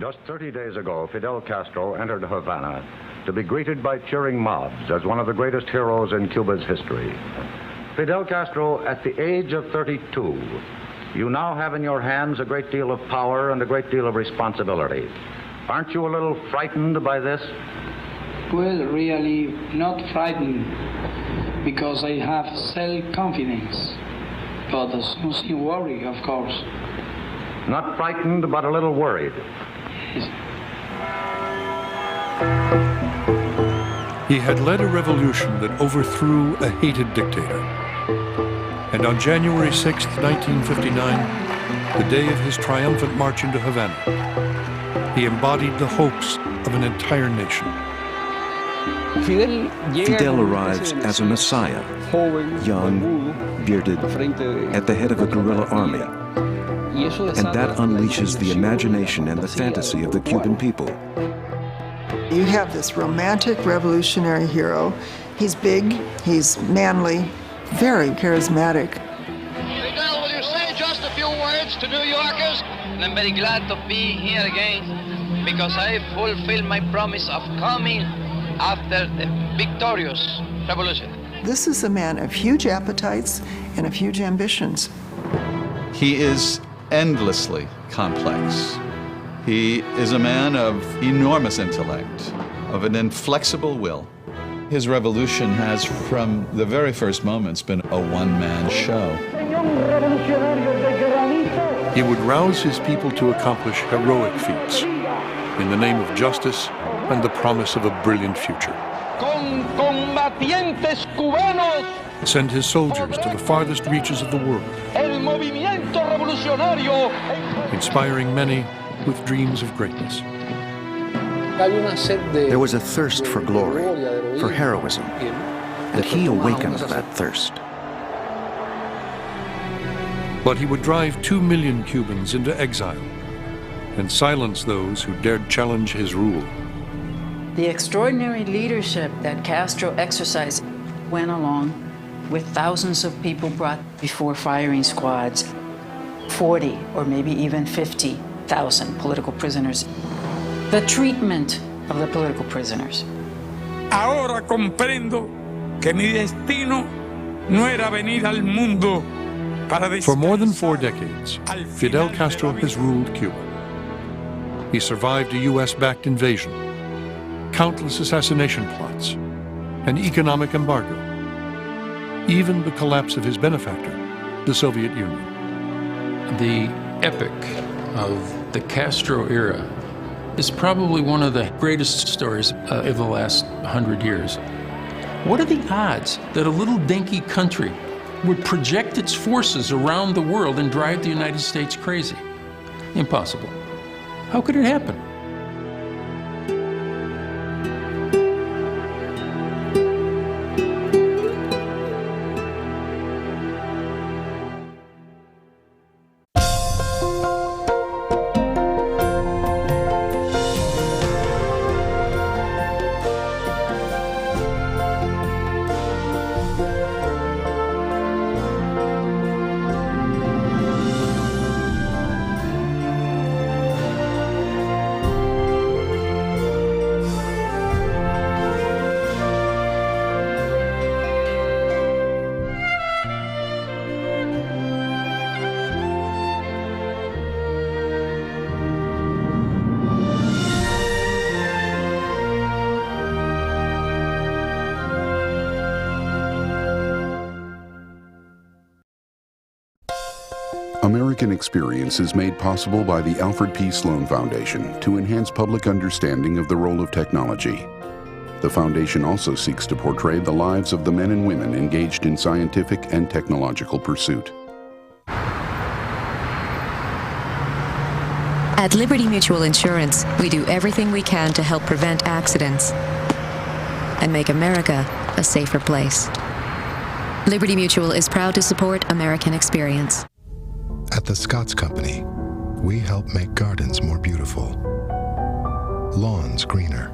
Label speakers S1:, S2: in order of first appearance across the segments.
S1: Just 30 days ago, Fidel Castro entered Havana to be greeted by cheering mobs as one of the greatest heroes in Cuba's history. Fidel Castro, at the age of 32, you now have in your hands a great deal of power and a great deal of responsibility. Aren't you a little frightened by this?
S2: Well, really not frightened, because I have self-confidence, but something worry, of course.
S1: Not frightened, but a little worried.
S2: Yes.
S3: He had led a revolution that overthrew a hated dictator. And on January 6, 1959, the day of his triumphant march into Havana, he embodied the hopes of an entire nation.
S4: Fidel arrives as a messiah, young, bearded, at the head of a guerrilla army. And that unleashes the imagination and the fantasy of the Cuban people.
S5: You have this romantic revolutionary hero. He's big, he's manly, very charismatic.
S6: Fidel, will you say just a few words to New Yorkers? I'm very glad to be here again because I fulfilled my promise of coming after the victorious revolution.
S5: This is a man of huge appetites and of huge ambitions.
S7: He is endlessly complex. He is a man of enormous intellect, of an inflexible will. His revolution has, from the very first moments, been a one-man show.
S3: He would rouse his people to accomplish heroic feats in the name of justice and the promise of a brilliant future. Send his soldiers to the farthest reaches of the world, inspiring many with dreams of greatness.
S4: There was a thirst for glory, for heroism, and he awakened that thirst.
S3: But he would drive 2 million Cubans into exile and silence those who dared challenge his rule.
S8: The extraordinary leadership that Castro exercised went along with thousands of people brought before firing squads, 40 or maybe even 50,000 political prisoners. The treatment of the political prisoners.
S9: Ahora comprendo que mi destino no era venir al mundo para descansar.
S3: For more than 4 decades, Fidel Castro has ruled Cuba. He survived a US-backed invasion, countless assassination plots, an economic embargo, even the collapse of his benefactor, the Soviet Union.
S10: The epic of the Castro era is probably one of the greatest stories of the last 100 years. What are the odds that a little dinky country would project its forces around the world and drive the United States crazy? Impossible. How could it happen?
S11: American Experience is made possible by the Alfred P. Sloan Foundation to enhance public understanding of the role of technology. The foundation also seeks to portray the lives of the men and women engaged in scientific and technological pursuit.
S12: At Liberty Mutual Insurance, we do everything we can to help prevent accidents and make America a safer place. Liberty Mutual is proud to support American Experience.
S13: At the Scotts Company, we help make gardens more beautiful, lawns greener,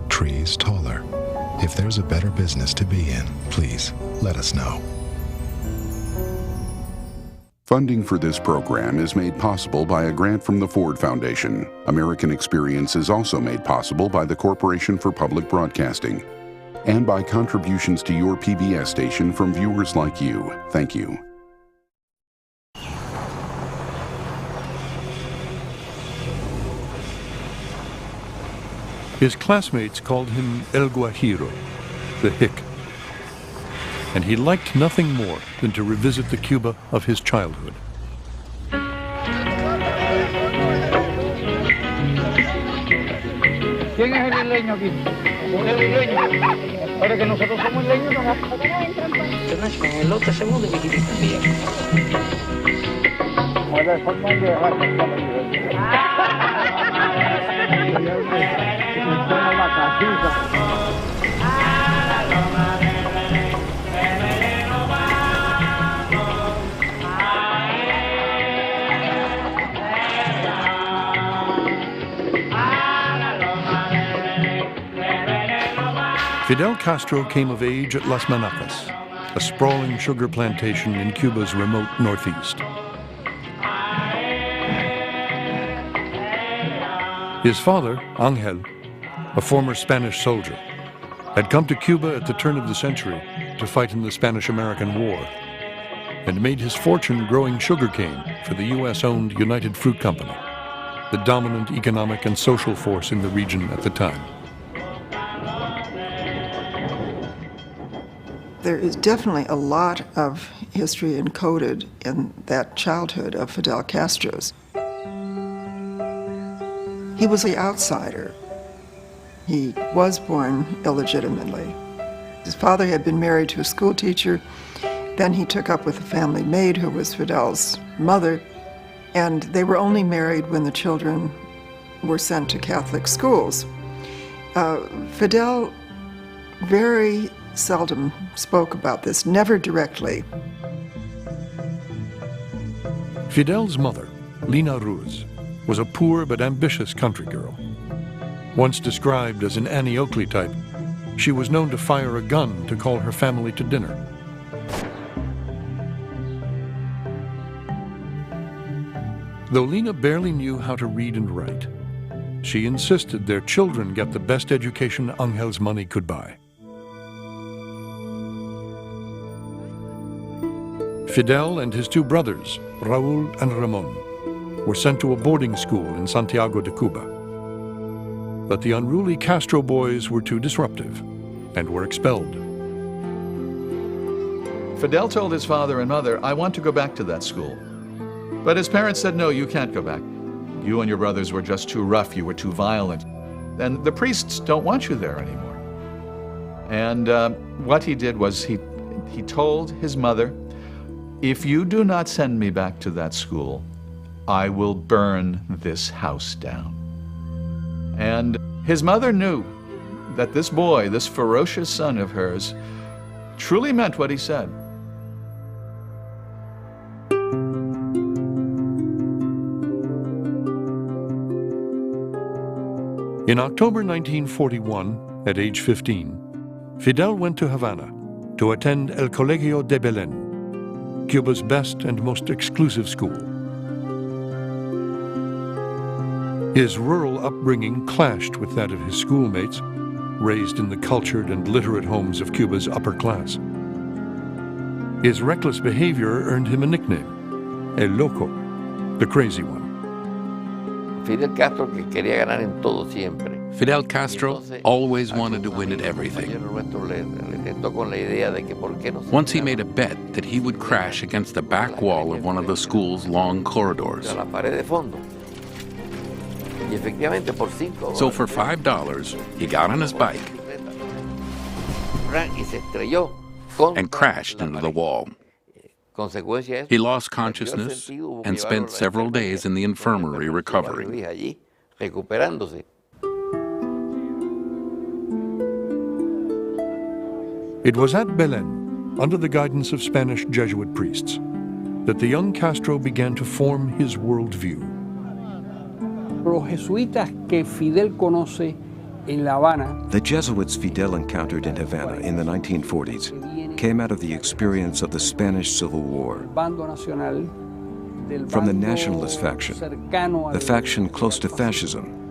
S13: trees taller. If there's a better business to be in, please let us know.
S11: Funding for this program is made possible by a grant from the Ford Foundation. American Experience is also made possible by the Corporation for Public Broadcasting and by contributions to your PBS station from viewers like you. Thank you.
S3: His classmates called him El Guajiro, the hick, and he liked nothing more than to revisit the Cuba of his childhood.
S2: ¿Quién es el isleño aquí? El isleño. Ahora que nosotros somos isleños, no. Con el otro segundo que quieres también. Ahora forman de
S3: Fidel Castro came of age at Las Manacas, a sprawling sugar plantation in Cuba's remote northeast. His father, Angel, a former Spanish soldier, had come to Cuba at the turn of the century to fight in the Spanish-American War and made his fortune growing sugarcane for the U.S.-owned United Fruit Company, the dominant economic and social force in the region at the time.
S5: There is definitely a lot of history encoded in that childhood of Fidel Castro's. He was the outsider. He was born illegitimately. His father had been married to a school teacher. Then he took up with a family maid who was Fidel's mother, and they were only married when the children were sent to Catholic schools. Fidel very seldom spoke about this, never directly.
S3: Fidel's mother, Lina Ruz, was a poor but ambitious country girl. Once described as an Annie Oakley type, she was known to fire a gun to call her family to dinner. Though Lina barely knew how to read and write, she insisted their children get the best education Angel's money could buy. Fidel and his two brothers, Raul and Ramon, were sent to a boarding school in Santiago de Cuba. But the unruly Castro boys were too disruptive and were expelled.
S7: Fidel told his father and mother, "I want to go back to that school." But his parents said, "No, you can't go back. You and your brothers were just too rough, you were too violent. And the priests don't want you there anymore." And what he did was he told his mother, "If you do not send me back to that school, I will burn this house down." And his mother knew that this boy, this ferocious son of hers, truly meant what he said.
S3: In October 1941, at age 15, Fidel went to Havana to attend El Colegio de Belén, Cuba's best and most exclusive school. His rural upbringing clashed with that of his schoolmates, raised in the cultured and literate homes of Cuba's upper class. His reckless behavior earned him a nickname, El Loco, the crazy one.
S14: Fidel Castro que quería ganar en todo siempre.
S15: Fidel Castro always wanted to win at everything. Once he made a bet that he would crash against the back wall of one of the school's long corridors. So for $5, he got on his bike and crashed into the wall. He lost consciousness and spent several days in the infirmary recovering.
S3: It was at Belén, under the guidance of Spanish Jesuit priests, that the young Castro began to form his worldview.
S4: The Jesuits Fidel encountered in Havana in the 1940s came out of the experience of the Spanish Civil War. from the nationalist faction, the faction close to fascism.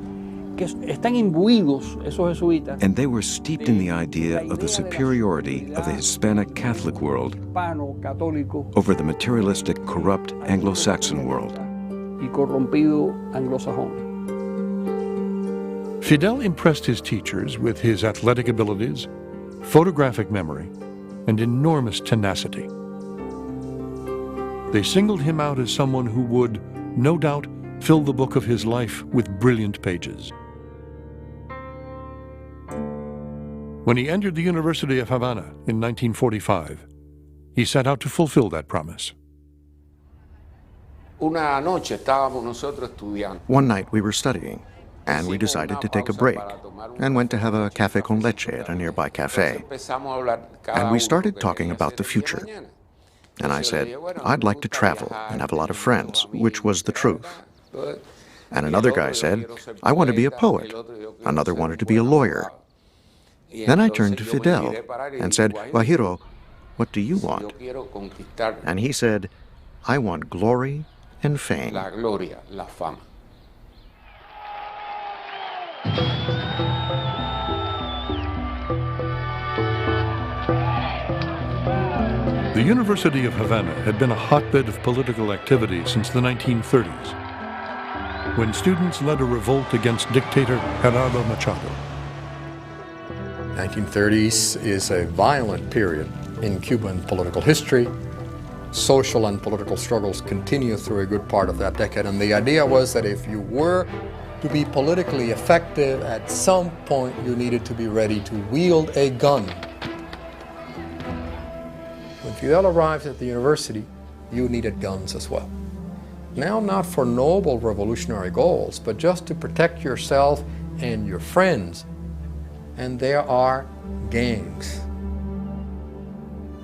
S4: And they were steeped in the idea of the superiority of the Hispanic Catholic world over the materialistic, corrupt Anglo-Saxon world.
S3: Fidel impressed his teachers with his athletic abilities, photographic memory, and enormous tenacity. They singled him out as someone who would, no doubt, fill the book of his life with brilliant pages. When he entered the University of Havana in 1945, he set out to fulfill that promise.
S16: One night we were studying, and we decided to take a break, and went to have a café con leche at a nearby cafe. And we started talking about the future. And I said, I'd like to travel and have a lot of friends, which was the truth. And another guy said, I want to be a poet. Another wanted to be a lawyer. Then I turned to Fidel and said, Guajiro, what do you want? And he said, I want glory and fame.
S3: The University of Havana had been a hotbed of political activity since the 1930s, when students led a revolt against dictator Gerardo Machado.
S17: 1930s is a violent period in Cuban political history. Social and political struggles continue through a good part of that decade, and the idea was that if you were to be politically effective, at some point you needed to be ready to wield a gun. When Fidel arrived at the university, you needed guns as well. Now, not for noble revolutionary goals, but just to protect yourself and your friends. And there are gangs.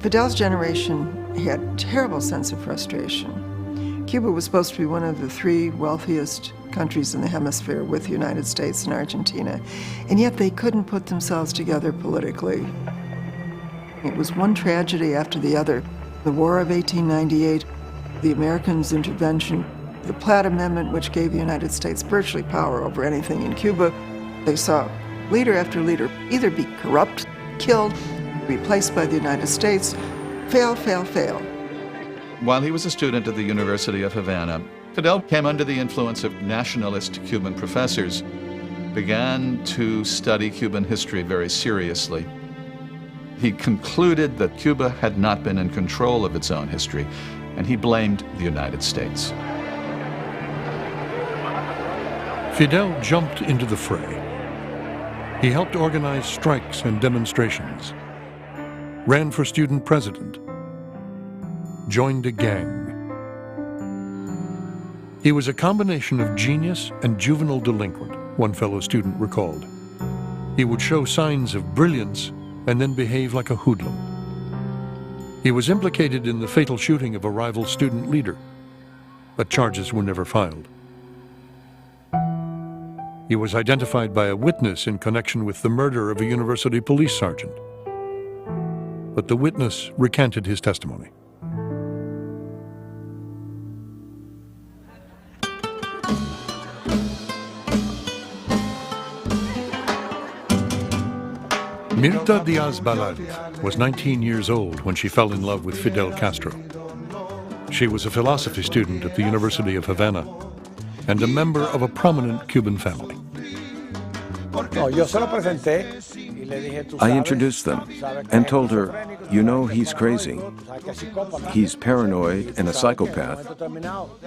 S5: Fidel's generation had a terrible sense of frustration. Cuba was supposed to be one of the 3 wealthiest countries in the hemisphere with the United States and Argentina, and yet they couldn't put themselves together politically. It was one tragedy after the other. The War of 1898, the Americans' intervention, the Platt Amendment, which gave the United States virtually power over anything in Cuba. They saw leader after leader either be corrupt, killed, replaced by the United States, fail, fail, fail.
S7: While he was a student at the University of Havana, Fidel came under the influence of nationalist Cuban professors, began to study Cuban history very seriously. He concluded that Cuba had not been in control of its own history, and he blamed the United States.
S3: Fidel jumped into the fray. He helped organize strikes and demonstrations, ran for student president, joined a gang. He was a combination of genius and juvenile delinquent, one fellow student recalled. He would show signs of brilliance and then behave like a hoodlum. He was implicated in the fatal shooting of a rival student leader, but charges were never filed. He was identified by a witness in connection with the murder of a university police sergeant, but the witness recanted his testimony. Mirta Diaz-Balart was 19 years old when she fell in love with Fidel Castro. She was a philosophy student at the University of Havana and a member of a prominent Cuban family.
S4: I introduced them and told her, you know, he's crazy. He's paranoid and a psychopath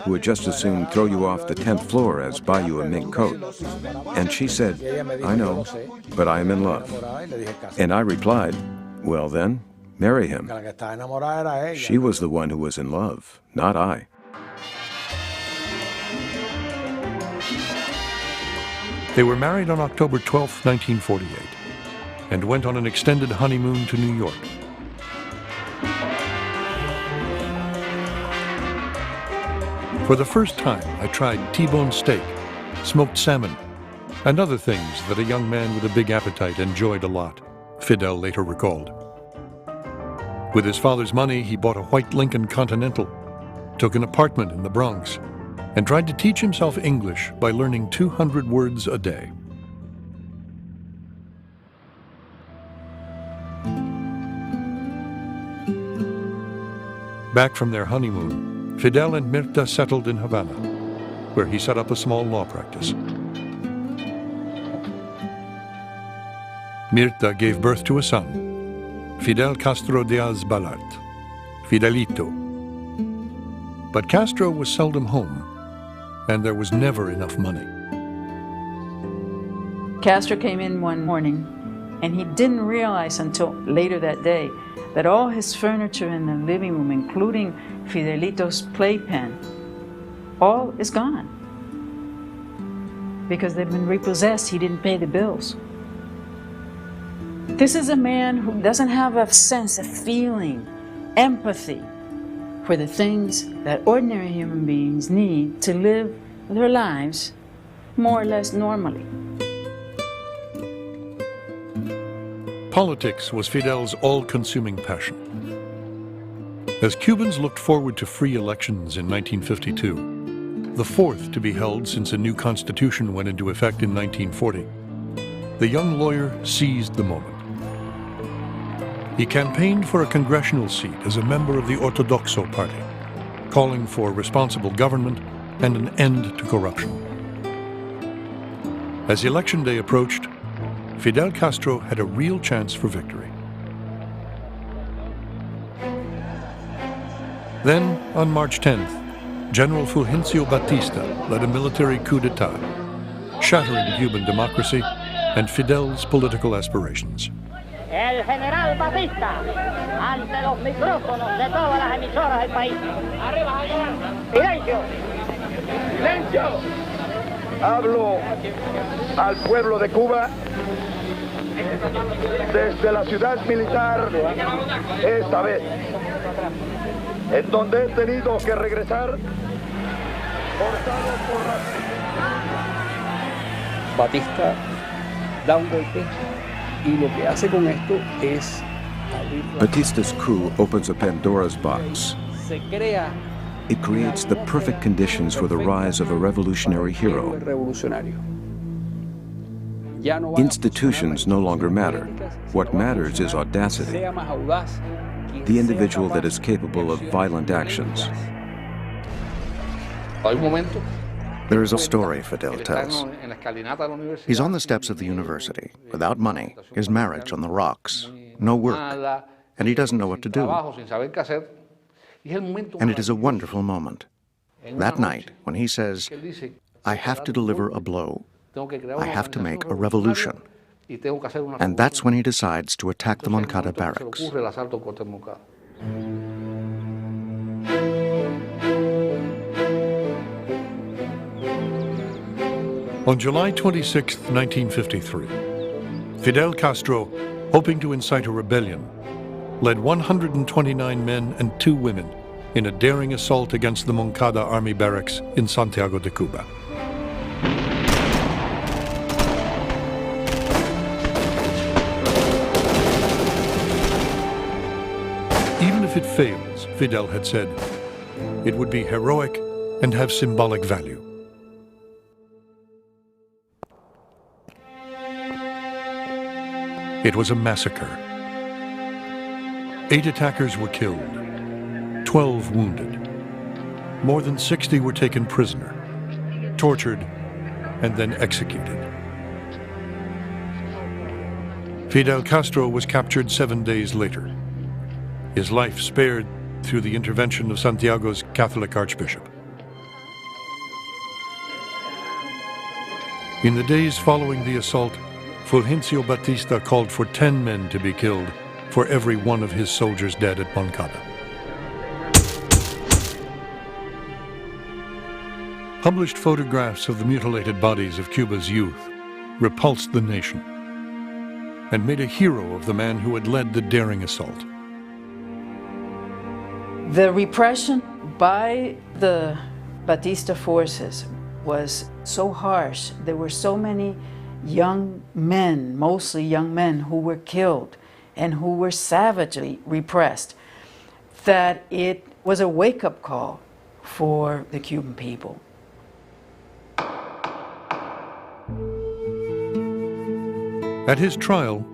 S4: who would just as soon throw you off the 10th floor as buy you a mink coat. And she said, I know, but I am in love. And I replied, well then, marry him. She was the one who was in love, not I.
S3: They were married on October 12, 1948, and went on an extended honeymoon to New York. For the first time, I tried T-bone steak, smoked salmon, and other things that a young man with a big appetite enjoyed a lot, Fidel later recalled. With his father's money, he bought a white Lincoln Continental took an apartment in the Bronx, and tried to teach himself English by learning 200 words a day. Back from their honeymoon, Fidel and Mirta settled in Havana, where he set up a small law practice. Mirta gave birth to a son, Fidel Castro Diaz Balart, Fidelito. But Castro was seldom home, and there was never enough money.
S8: Castro came in one morning, and he didn't realize until later that day that all his furniture in the living room, including Fidelito's playpen, all is gone. Because they've been repossessed, he didn't pay the bills. This is a man who doesn't have a sense of feeling, empathy for the things that ordinary human beings need to live their lives more or less normally.
S3: Politics was Fidel's all-consuming passion. As Cubans looked forward to free elections in 1952, the fourth to be held since a new constitution went into effect in 1940, the young lawyer seized the moment. He campaigned for a congressional seat as a member of the Ortodoxo Party, calling for responsible government and an end to corruption. As election day approached, Fidel Castro had a real chance for victory. Then, on March 10th, General Fulgencio Batista led a military coup d'etat, shattering Cuban democracy and Fidel's political aspirations.
S18: El general Batista, ante los micrófonos de todas las emisoras del país. Silencio. Silencio.
S19: Hablo al pueblo de Cuba desde la ciudad militar esta vez, en donde he tenido que regresar forzado por la...
S2: Batista da un golpe y lo que hace con esto es
S4: Batista's coup opens a Pandora's box.
S2: se crea
S4: It creates the perfect conditions for the rise of a revolutionary hero.
S2: revolucionario.
S4: Institutions no longer matter. What matters is audacity,
S2: Sea más audaz,
S4: the individual that is capable of violent actions.
S2: hay un momento.
S16: There is a story Fidel tells. He's on the steps of the university, without money, his marriage on the rocks, no work, and he doesn't know what to do. And it is a wonderful moment. That night, when he says, I have to deliver a blow, I have to make a revolution. And that's when he decides to attack the Moncada barracks.
S3: On July 26, 1953, Fidel Castro, hoping to incite a rebellion, led 129 men and 2 women in a daring assault against the Moncada army barracks in Santiago de Cuba. Even if it fails, Fidel had said, it would be heroic and have symbolic value. It was a massacre. 8 attackers were killed, 12 wounded. More than 60 were taken prisoner, tortured, and then executed. Fidel Castro was captured 7 days later. His life spared through the intervention of Santiago's Catholic Archbishop. In the days following the assault, Fulgencio Batista called for 10 men to be killed for every one of his soldiers dead at Moncada. Published photographs of the mutilated bodies of Cuba's youth repulsed the nation and made a hero of the man who had led the daring assault.
S8: The repression by the Batista forces was so harsh. There were so many young men, mostly young men, who were killed and who were savagely repressed, that it was a wake-up call for the Cuban people.
S3: At his trial,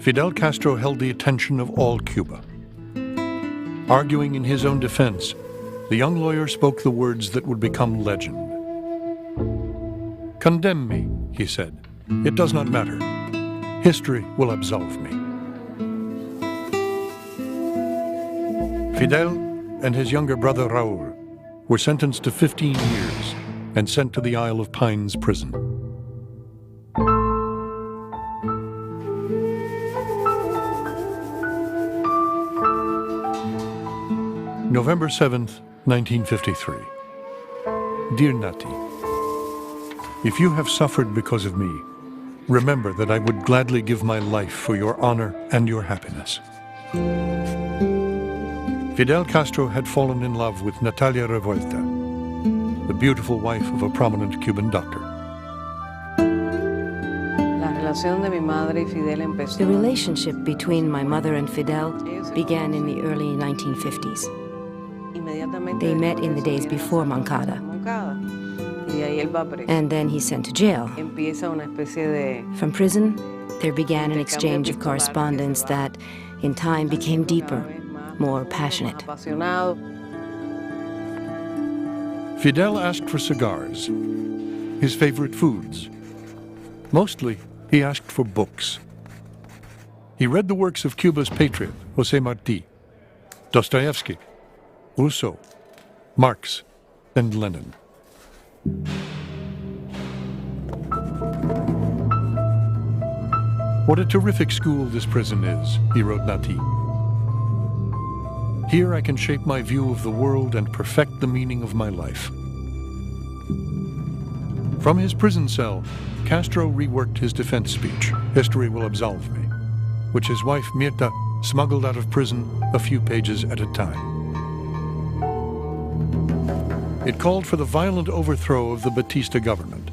S3: Fidel Castro held the attention of all Cuba. Arguing in his own defense, the young lawyer spoke the words that would become legend. "Condemn me," he said. "It does not matter. History will absolve me." Fidel and his younger brother Raúl were sentenced to 15 years and sent to the Isle of Pines prison. November 7th, 1953. Dear Nati, if you have suffered because of me, remember that I would gladly give my life for your honor and your happiness. Fidel Castro had fallen in love with Natalia Revuelta, the beautiful wife of a prominent Cuban doctor.
S20: The relationship between my mother and Fidel began in the early 1950s. They met in the days before Moncada. And then he's sent to jail. From prison, there began an exchange of correspondence that, in time, became deeper, more passionate.
S3: Fidel asked for cigars, his favorite foods. Mostly, he asked for books. He read the works of Cuba's patriot, José Martí, Dostoevsky, Rousseau, Marx, and Lenin. What a terrific school this prison is, he wrote Nati. Here I can shape my view of the world and perfect the meaning of my life. From his prison cell, Castro reworked his defense speech, "History will absolve me," which his wife Mirta smuggled out of prison a few pages at a time. It called for the violent overthrow of the Batista government,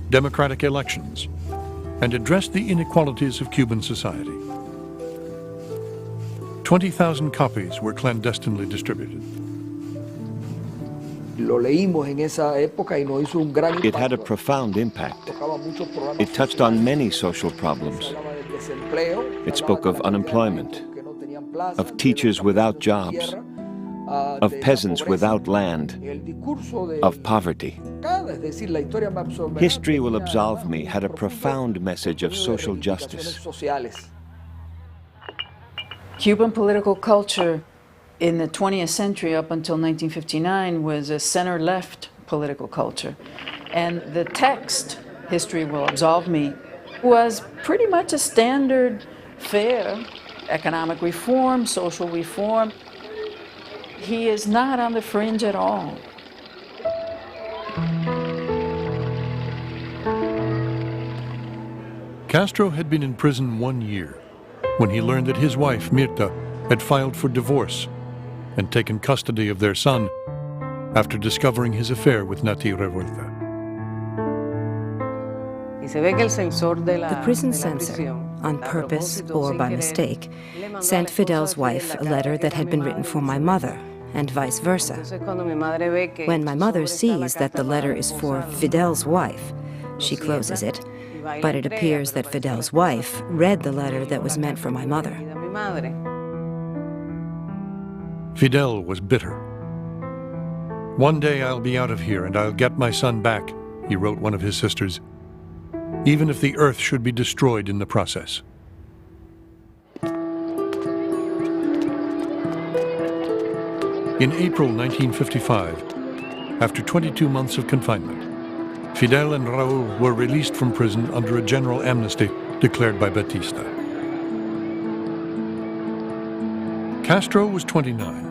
S3: democratic elections, and addressed the inequalities of Cuban society. 20,000 copies were clandestinely distributed.
S21: It had a profound impact. It touched on many social problems. It spoke of unemployment, of teachers without jobs, of peasants without land, of poverty. History Will Absolve Me had a profound message of social justice.
S8: Cuban political culture in the 20th century up until 1959 was a center-left political culture. And the text, History Will Absolve Me, was pretty much a standard fare, economic reform, social reform. He is not on the fringe at all.
S3: Castro had been in prison 1 year when he learned that his wife, Mirta, had filed for divorce and taken custody of their son after discovering his affair with Nati Revuelta.
S20: The prison censor, on purpose or by mistake, sent Fidel's wife a letter that had been written for my mother, and vice versa. When my mother sees that the letter is for Fidel's wife, she closes it, but it appears that Fidel's wife read the letter that was meant for my mother.
S3: Fidel was bitter. "One day I'll be out of here and I'll get my son back," he wrote one of his sisters, "even if the earth should be destroyed in the process." In April 1955, after 22 months of confinement, Fidel and Raúl were released from prison under a general amnesty declared by Batista. Castro was 29,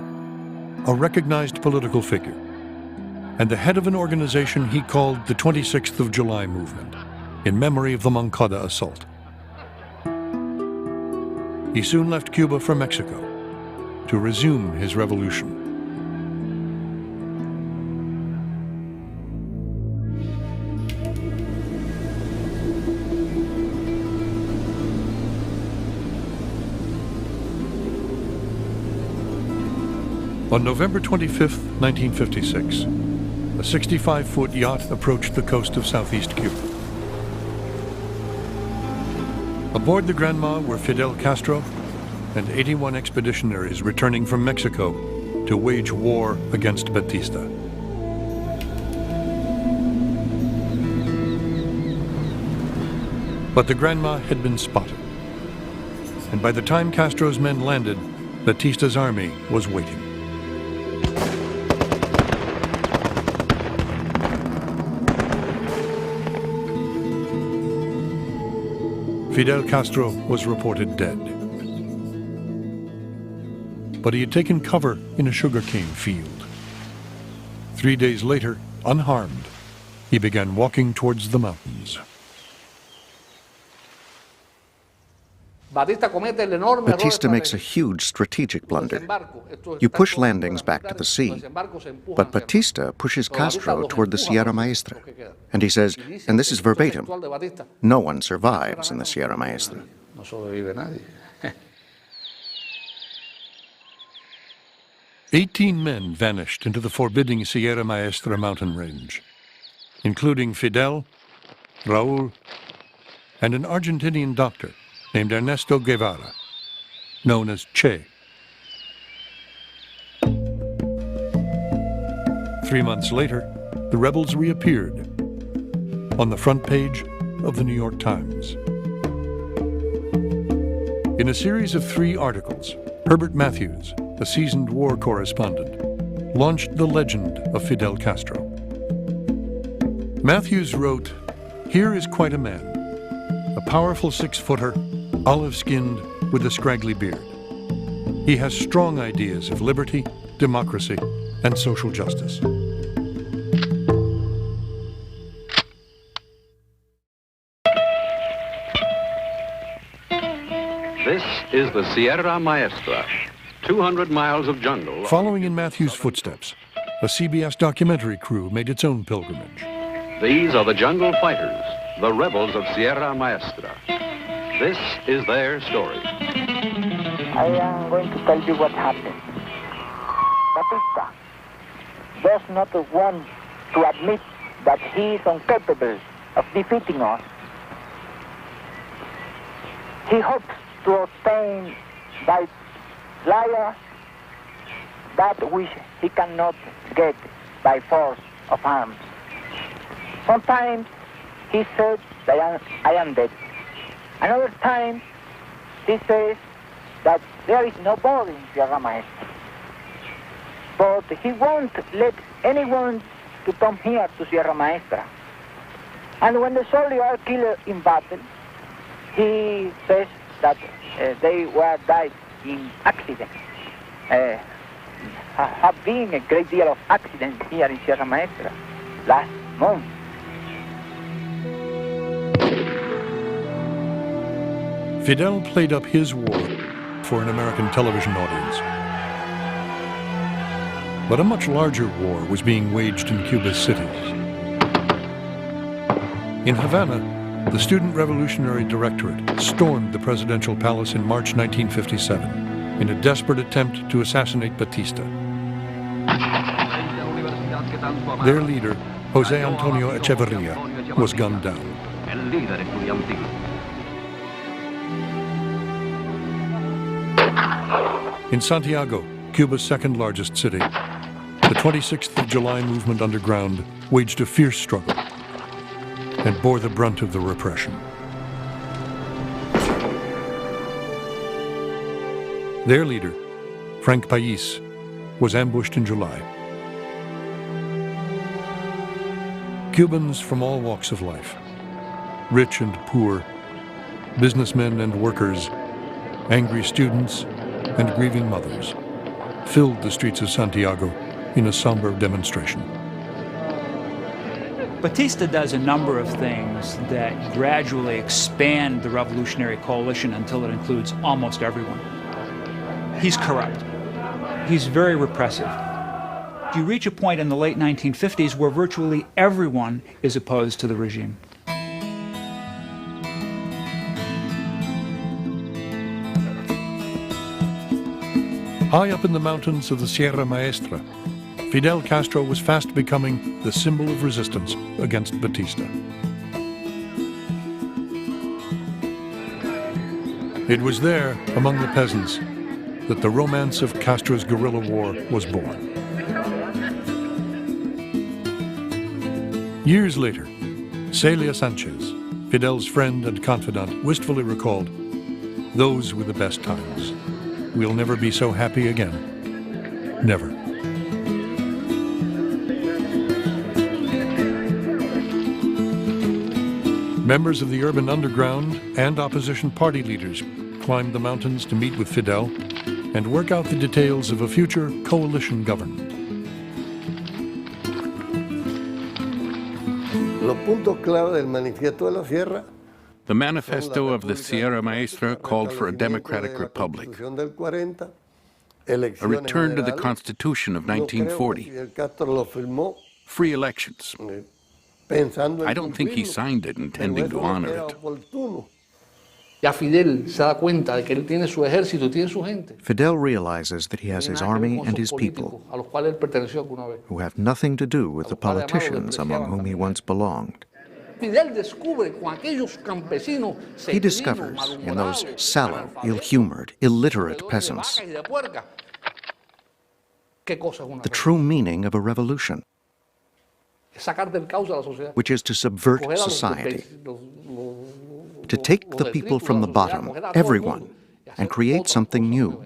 S3: a recognized political figure, and the head of an organization he called the 26th of July movement, in memory of the Moncada assault. He soon left Cuba for Mexico to resume his revolution. On November 25, 1956, a 65-foot yacht approached the coast of southeast Cuba. Aboard the Granma were Fidel Castro and 81 expeditionaries returning from Mexico to wage war against Batista. But the Granma had been spotted, and by the time Castro's men landed, Batista's army was waiting. Fidel Castro was reported dead. But he had taken cover in a sugarcane field. 3 days later, unharmed, he began walking towards the mountains.
S16: Batista makes a huge strategic blunder. You push landings back to the sea, but Batista pushes Castro toward the Sierra Maestra. And he says, and this is verbatim, no one survives in the Sierra Maestra.
S3: 18 men vanished into the forbidding Sierra Maestra mountain range, including Fidel, Raul, and an Argentinian doctor named Ernesto Guevara, known as Che. 3 months later, the rebels reappeared on the front page of the New York Times. In a series of 3 articles, Herbert Matthews, a seasoned war correspondent, launched the legend of Fidel Castro. Matthews wrote, "Here is quite a man, a powerful 6-footer, olive-skinned with a scraggly beard. He has strong ideas of liberty, democracy, and social justice."
S1: This is the Sierra Maestra, 200 miles of jungle.
S3: Following in Matthews' footsteps, a CBS documentary crew made its own pilgrimage.
S1: These are the jungle fighters, the rebels of Sierra Maestra. This is their story.
S18: I am going to tell you what happened. Batista does not want to admit that he is incapable of defeating us. He hopes to obtain by liar that which he cannot get by force of arms. Sometimes he says that I am dead. Another time he says that there is no body in Sierra Maestra. But he won't let anyone to come here to Sierra Maestra. And when the soldiers are killed in battle, he says that they were died in accidents. Have been a great deal of accidents here in Sierra Maestra last month.
S3: Fidel played up his war for an American television audience. But a much larger war was being waged in Cuba's cities. In Havana, the Student Revolutionary Directorate stormed the presidential palace in March 1957 in a desperate attempt to assassinate Batista. Their leader, José Antonio Echeverría, was gunned down. In Santiago, Cuba's second largest city, the 26th of July movement underground waged a fierce struggle and bore the brunt of the repression. Their leader, Frank Pais, was ambushed in July. Cubans from all walks of life, rich and poor, businessmen and workers, angry students and grieving mothers, filled the streets of Santiago in a somber demonstration.
S22: Batista does a number of things that gradually expand the revolutionary coalition until it includes almost everyone. He's corrupt. He's very repressive. You reach a point in the late 1950s where virtually everyone is opposed to the regime.
S3: High up in the mountains of the Sierra Maestra, Fidel Castro was fast becoming the symbol of resistance against Batista. It was there, among the peasants, that the romance of Castro's guerrilla war was born. Years later, Celia Sanchez, Fidel's friend and confidant, wistfully recalled, "Those were the best times. We'll never be so happy again. Never." Members of the urban underground and opposition party leaders climbed the mountains to meet with Fidel and work out the details of a future coalition government.
S15: The manifesto of the Sierra Maestra called for a democratic republic, a return to the Constitution of 1940, free elections. I don't think he signed it intending to honor it.
S16: Fidel realizes that he has his army and his people, who have nothing to do with the politicians among whom he once belonged. He discovers in those sallow, ill-humored, illiterate peasants the true meaning of a revolution, which is to subvert society, to take the people from the bottom, everyone, and create something new.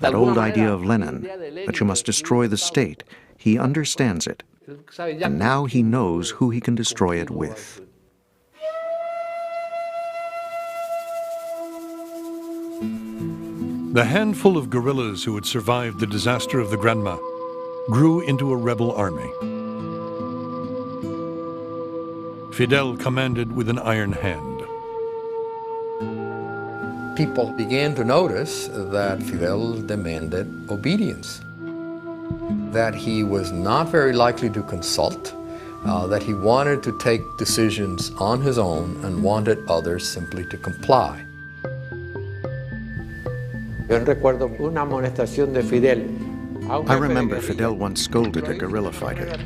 S16: That old idea of Lenin, that you must destroy the state, he understands it, and now he knows who he can destroy it with.
S3: The handful of guerrillas who had survived the disaster of the Granma grew into a rebel army. Fidel commanded with an iron hand.
S17: People began to notice that Fidel demanded obedience, that he was not very likely to consult, that he wanted to take decisions on his own and wanted others simply to comply.
S16: I remember Fidel once scolded a guerrilla fighter.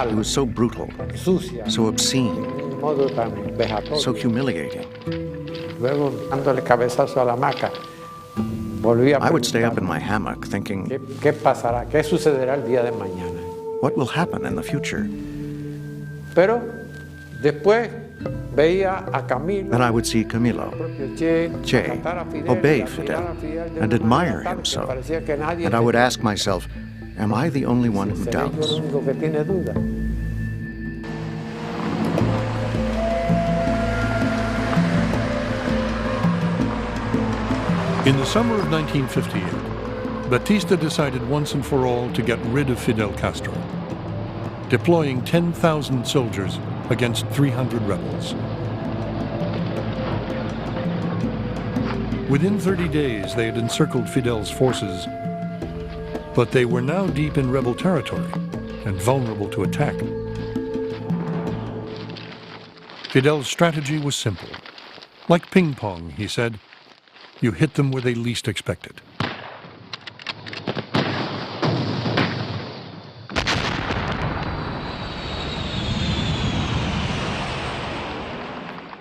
S16: He was so brutal, so obscene, so humiliating. I would stay up in my hammock thinking, what will happen in the future? Then I would see Camilo, Che, obey Fidel, and admire him so. And I would ask myself, am I the only one who doubts?
S3: In the summer of 1958, Batista decided once and for all to get rid of Fidel Castro, deploying 10,000 soldiers against 300 rebels. Within 30 days, they had encircled Fidel's forces, but they were now deep in rebel territory and vulnerable to attack. Fidel's strategy was simple. Like ping pong, he said, you hit them where they least expect it.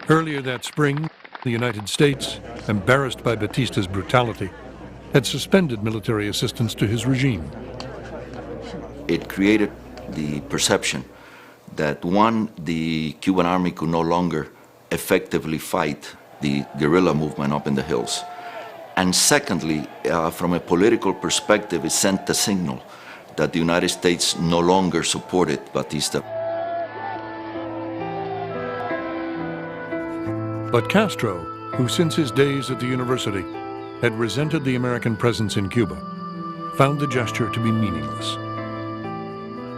S3: Earlier that spring, the United States, embarrassed by Batista's brutality, had suspended military assistance to his regime.
S6: It created the perception that, one, the Cuban army could no longer effectively fight the guerrilla movement up in the hills. And secondly, from a political perspective, it sent a signal that the United States no longer supported Batista.
S3: But Castro, who since his days at the university had resented the American presence in Cuba, found the gesture to be meaningless.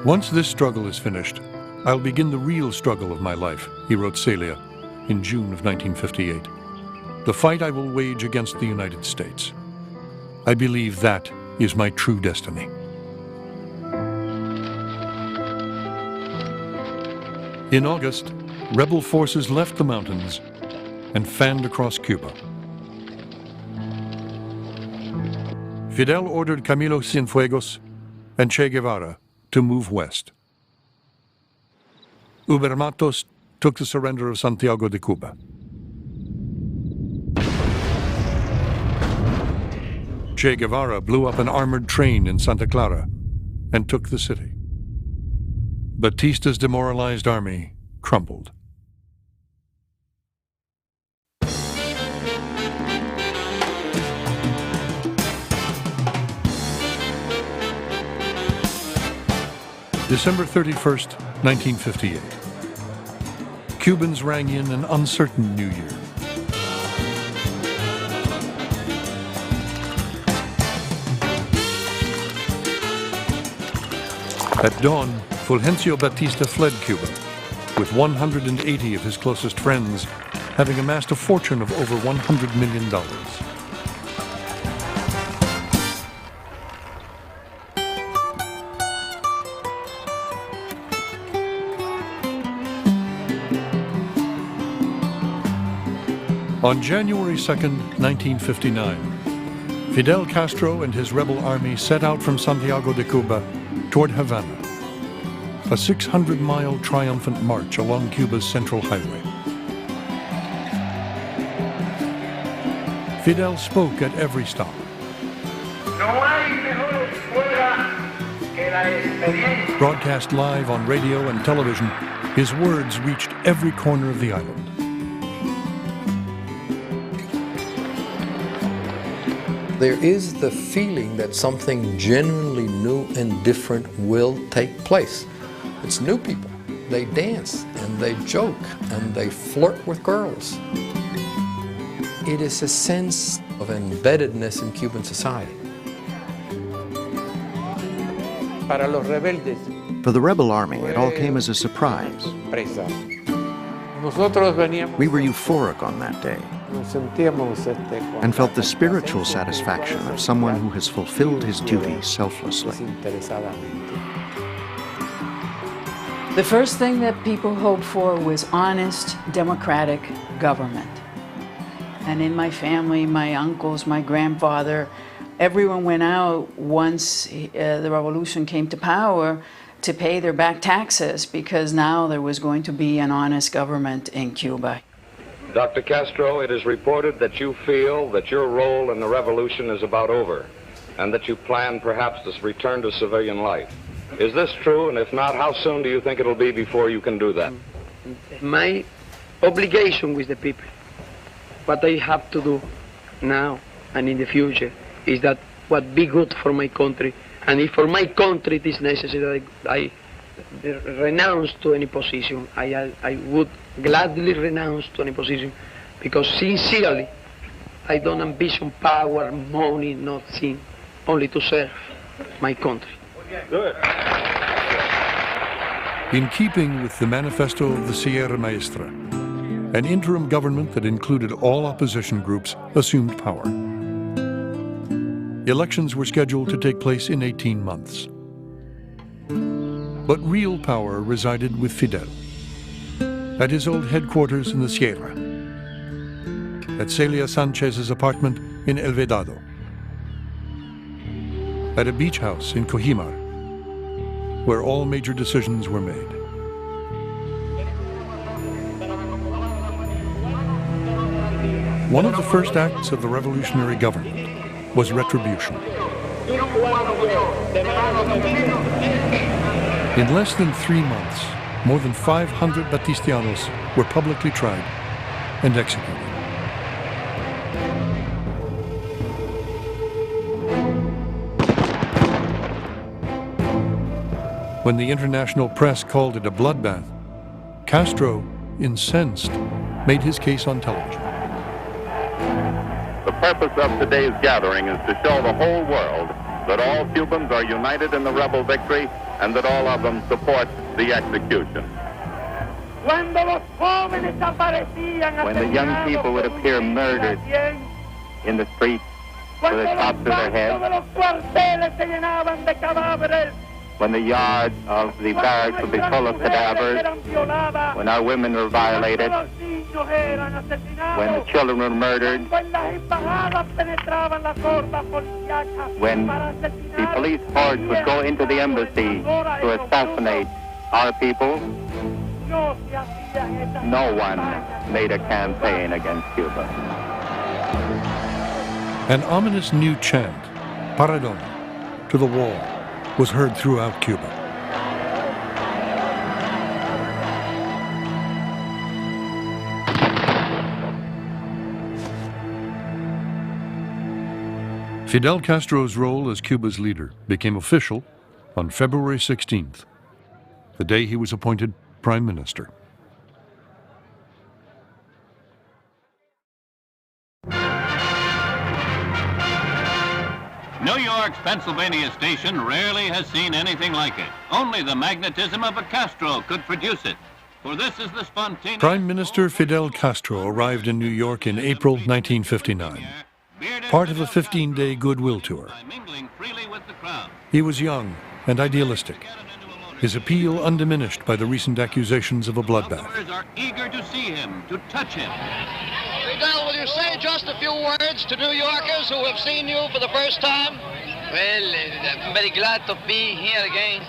S3: Once this struggle is finished, I'll begin the real struggle of my life, he wrote Celia in June of 1958. The fight I will wage against the United States. I believe that is my true destiny. In August, rebel forces left the mountains and fanned across Cuba. Fidel ordered Camilo Cienfuegos and Che Guevara to move west. Ubermatos took the surrender of Santiago de Cuba. Che Guevara blew up an armored train in Santa Clara and took the city. Batista's demoralized army crumbled. December 31st, 1958. Cubans rang in an uncertain new year. At dawn, Fulgencio Batista fled Cuba, with 180 of his closest friends, having amassed a fortune of over $100 million. On January 2nd, 1959, Fidel Castro and his rebel army set out from Santiago de Cuba toward Havana, a 600-mile triumphant march along Cuba's central highway. Fidel spoke at every stop. Broadcast live on radio and television, his words reached every corner of the island.
S17: There is the feeling that something genuinely new and different will take place. It's new people. They dance and they joke and they flirt with girls. It is a sense of embeddedness in Cuban society.
S16: For the rebel army, it all came as a surprise. We were euphoric on that day and felt the spiritual satisfaction of someone who has fulfilled his duty selflessly.
S8: The first thing that people hoped for was honest, democratic government. And in my family, my uncles, my grandfather, everyone went out once the revolution came to power to pay their back taxes, because now there was going to be an honest government in Cuba.
S1: Dr. Castro, it is reported that you feel that your role in the revolution is about over, and that you plan perhaps to return to civilian life. Is this true? And if not, how soon do you think it'll be before you can do that?
S2: My obligation with the people, what I have to do now and in the future, is that what be good for my country. And if for my country it is necessary that I renounce to any position, I would gladly renounce to any position, because sincerely I don't ambition power, money, nothing, only to serve my country.
S1: Good.
S3: In keeping with the manifesto of the Sierra Maestra, an interim government that included all opposition groups assumed power. Elections were scheduled to take place in 18 months. But real power resided with Fidel, at his old headquarters in the Sierra, at Celia Sanchez's apartment in El Vedado, at a beach house in Cojimar, where all major decisions were made. One of the first acts of the revolutionary government was retribution. In less than 3 months, more than 500 Batistianos were publicly tried and executed. When the international press called it a bloodbath, Castro, incensed, made his case on television.
S9: The purpose of today's gathering is to show the whole world that all Cubans are united in the rebel victory and that all of them support the execution.
S19: When the
S9: young people would appear murdered in the streets with the tops of their heads, when the yards of the barracks would be full of cadavers, when our women were violated, when the children were murdered, when the police force would go into the embassy to assassinate our people, no one made a campaign against Cuba.
S3: An ominous new chant, Paredon, to the wall, was heard throughout Cuba. Fidel Castro's role as Cuba's leader became official on February 16th, the day he was appointed prime minister.
S10: New York's Pennsylvania station rarely has seen anything like it. Only the magnetism of a Castro could produce it. For this is the spontaneous...
S3: Prime Minister Fidel Castro arrived in New York in April 1959, part of a 15-day goodwill tour. He was young and idealistic, his appeal undiminished by the recent accusations of a bloodbath.
S10: Others are eager to see him, to touch him.
S12: Fidel, will you say just a few words to New Yorkers who have seen you for the first time?
S2: Well, I'm very glad to be here again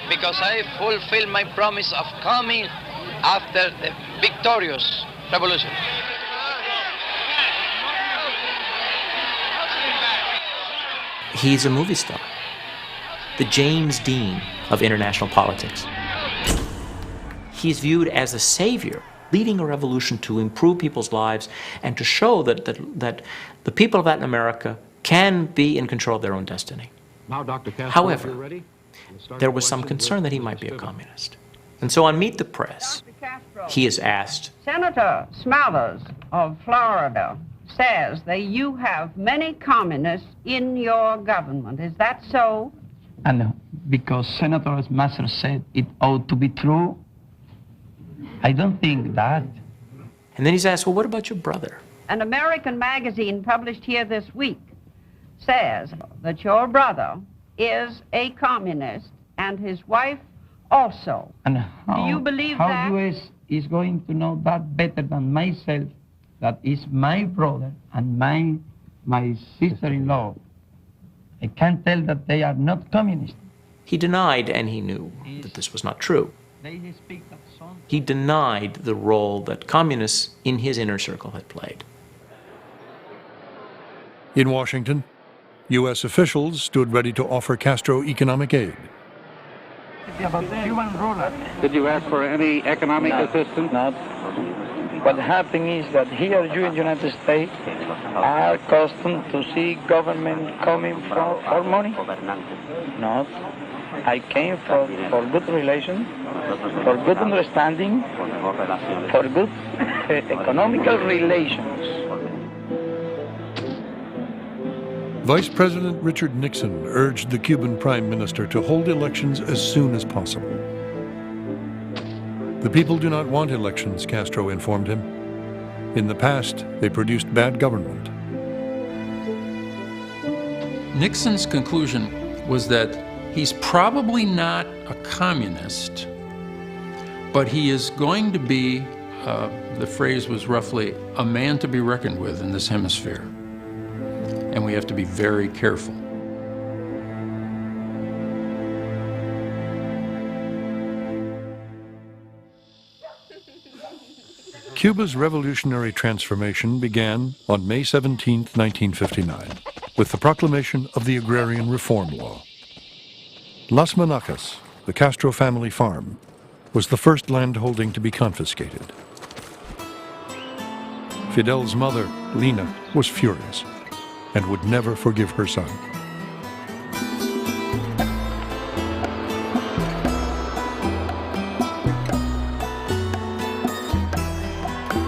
S2: because I fulfilled my promise of coming after the victorious revolution.
S23: He's a movie star, the James Dean of international politics. He's viewed as a savior, leading a revolution to improve people's lives and to show that the people of Latin America can be in control of their own destiny. However, there was some concern that he might be a communist. And so on Meet the Press, he is asked,
S24: Senator Smathers of Florida says that you have many communists in your government. Is that so?
S2: And because Senator Smathers said it ought to be true, I don't think that.
S23: And then he's asked, well, what about your brother?
S24: An American magazine published here this week says that your brother is a communist and his wife also.
S2: And
S24: do you believe
S2: how
S24: that?
S2: How U.S. is going to know that better than myself, that is my brother and my sister-in-law. I can't tell that they are not communist.
S23: He denied, and he knew that this was not true. He denied the role that communists in his inner circle had played.
S3: In Washington, U.S. officials stood ready to offer Castro economic aid.
S10: Did you ask for any economic assistance?
S2: Not. What happened is that here you in the United States are accustomed to see government coming for money. Not. I came for good relations, for good understanding, for good economical relations.
S3: Vice President Richard Nixon urged the Cuban Prime Minister to hold elections as soon as possible. The people do not want elections, Castro informed him. In the past, they produced bad government.
S25: Nixon's conclusion was that he's probably not a communist, but he is going to be, the phrase was roughly, a man to be reckoned with in this hemisphere. And we have to be very careful.
S3: Cuba's revolutionary transformation began on May 17, 1959, with the proclamation of the Agrarian Reform Law. Las Manacas, the Castro family farm, was the first landholding to be confiscated. Fidel's mother, Lina, was furious and would never forgive her son.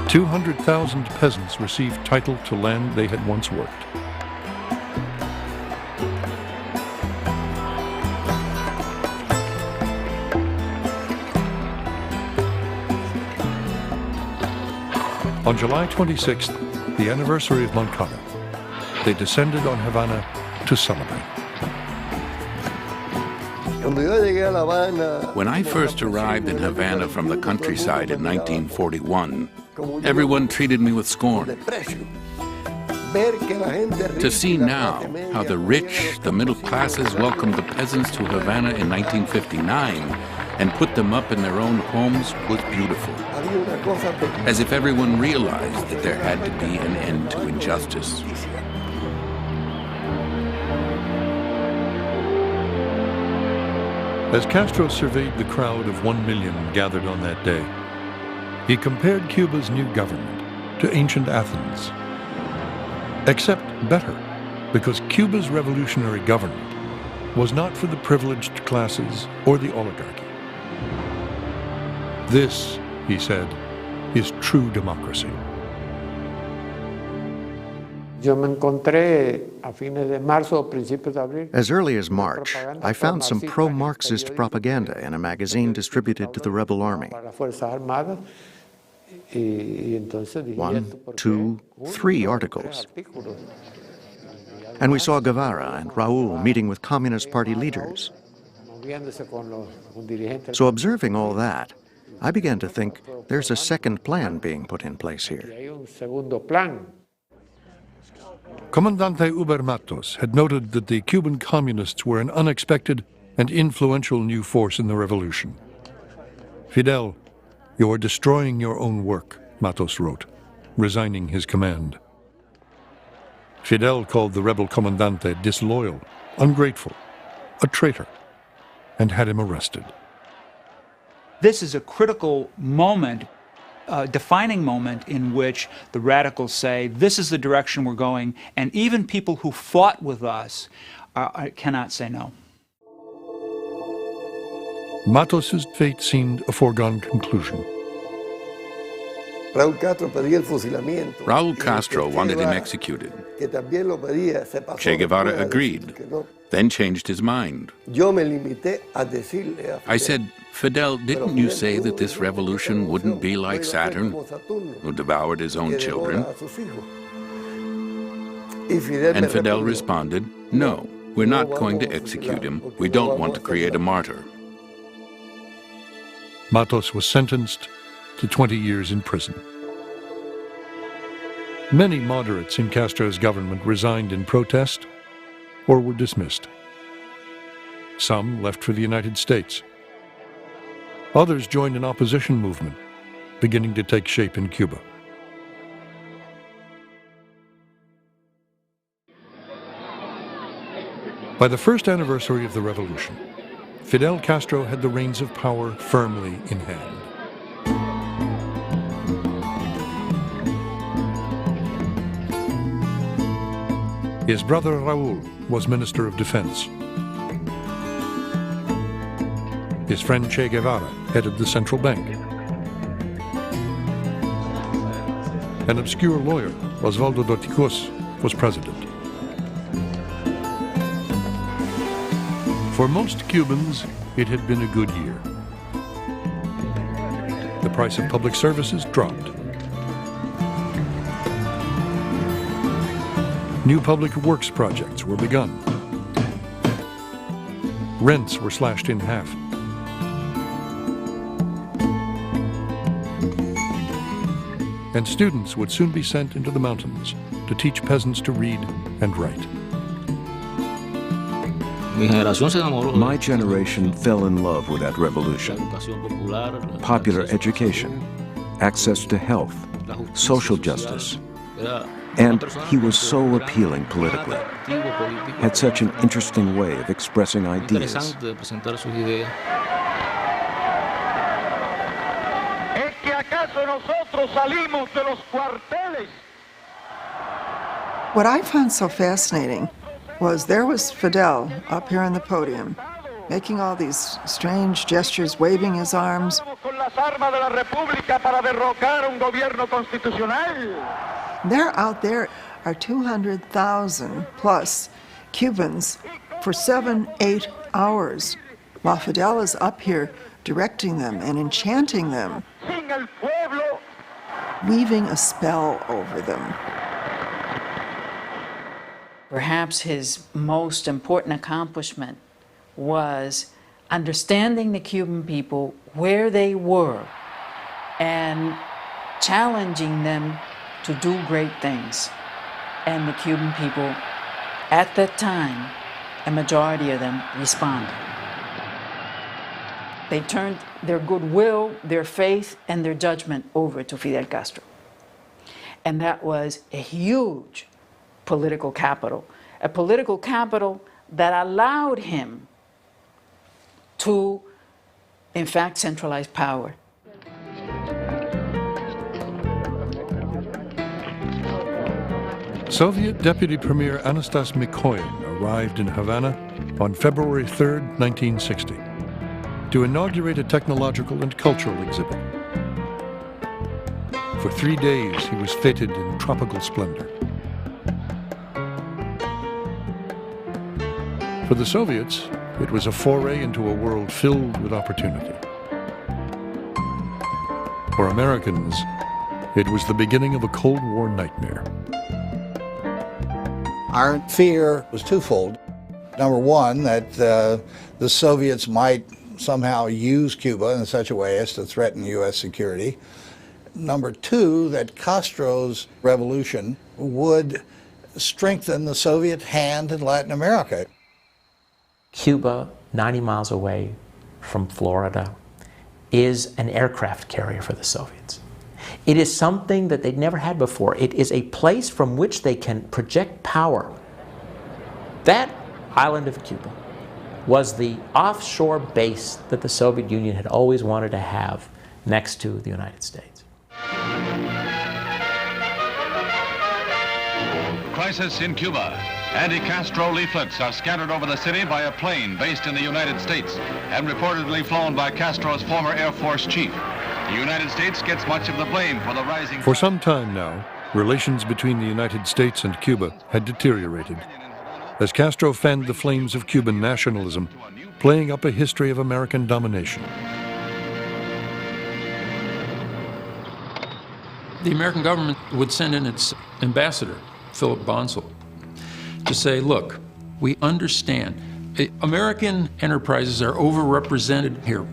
S3: $200,000 peasants received title to land they had once worked. On July 26th, the anniversary of Moncada, they descended on Havana to celebrate.
S15: When I first arrived in Havana from the countryside in 1941, Everyone treated me with scorn. To see now how the rich, the middle classes welcomed the peasants to Havana in 1959 and put them up in their own homes was beautiful. As if everyone realized that there had to be an end to injustice.
S3: As Castro surveyed the crowd of 1 million gathered on that day, he compared Cuba's new government to ancient Athens. Except better, because Cuba's revolutionary government was not for the privileged classes or the oligarchy. This, he said, is true democracy.
S16: As early as March, I found some pro-Marxist propaganda in a magazine distributed to the rebel army. 1, 2, 3 articles. And we saw Guevara and Raúl meeting with Communist Party leaders. So observing all that, I began to think there's a second plan being put in place here.
S3: Comandante Uber Matos had noted that the Cuban communists were an unexpected and influential new force in the revolution. Fidel, "You're destroying your own work," Matos wrote, resigning his command. Fidel called the rebel comandante disloyal, ungrateful, a traitor, and had him arrested.
S22: This is a critical moment, a defining moment in which the radicals say, this is the direction we're going, and even people who fought with us cannot say no.
S3: Matos's fate seemed a foregone conclusion.
S15: Raúl Castro wanted him executed. Che Guevara agreed, then changed his mind. I said, "Fidel, didn't you say that this revolution wouldn't be like Saturn, who devoured his own children?" And Fidel responded, "No, we're not going to execute him. We don't want to create a martyr."
S3: Matos was sentenced to 20 years in prison. Many moderates in Castro's government resigned in protest or were dismissed. Some left for the United States. Others joined an opposition movement beginning to take shape in Cuba. By the first anniversary of the revolution, Fidel Castro had the reins of power firmly in hand. His brother Raúl was Minister of Defense. His friend Che Guevara headed the central bank. An obscure lawyer, Osvaldo Dorticos, was president. For most Cubans, it had been a good year. The price of public services dropped. New public works projects were begun. Rents were slashed in half. And students would soon be sent into the mountains to teach peasants to read and write.
S4: My generation fell in love with that revolution. Popular education, access to health, social justice. And he was so appealing politically, had such an interesting way of expressing ideas.
S5: What I found so fascinating was there was Fidel up here on the podium, making all these strange gestures, waving his arms. There out there are 200,000 plus Cubans for 7-8 hours, while Fidel is up here directing them and enchanting them, weaving a spell over them.
S8: Perhaps his most important accomplishment was understanding the Cuban people where they were and challenging them to do great things. And the Cuban people, at that time, a majority of them responded. They turned their goodwill, their faith, and their judgment over to Fidel Castro. And that was a huge political capital, a political capital that allowed him to, in fact, centralize power.
S3: Soviet Deputy Premier Anastas Mikoyan arrived in Havana on February 3, 1960, to inaugurate a technological and cultural exhibit. For 3 days, he was feted in tropical splendor. For the Soviets, it was a foray into a world filled with opportunity. For Americans, it was the beginning of a Cold War nightmare.
S7: Our fear was twofold. Number one, that the Soviets might somehow use Cuba in such a way as to threaten U.S. security. Number two, that Castro's revolution would strengthen the Soviet hand in Latin America.
S23: Cuba, 90 miles away from Florida, is an aircraft carrier for the Soviets. It is something that they'd never had before. It is a place from which they can project power. That island of Cuba was the offshore base that the Soviet Union had always wanted to have next to the United States.
S11: Crisis in Cuba. Anti-Castro leaflets are scattered over the city by a plane based in the United States and reportedly flown by Castro's former Air Force chief. The United States gets much of the blame for the rising...
S3: For some time now, relations between the United States and Cuba had deteriorated as Castro fanned the flames of Cuban nationalism, playing up a history of American domination.
S25: The American government would send in its ambassador, Philip Bonsall, to say, look, we understand American enterprises are overrepresented here.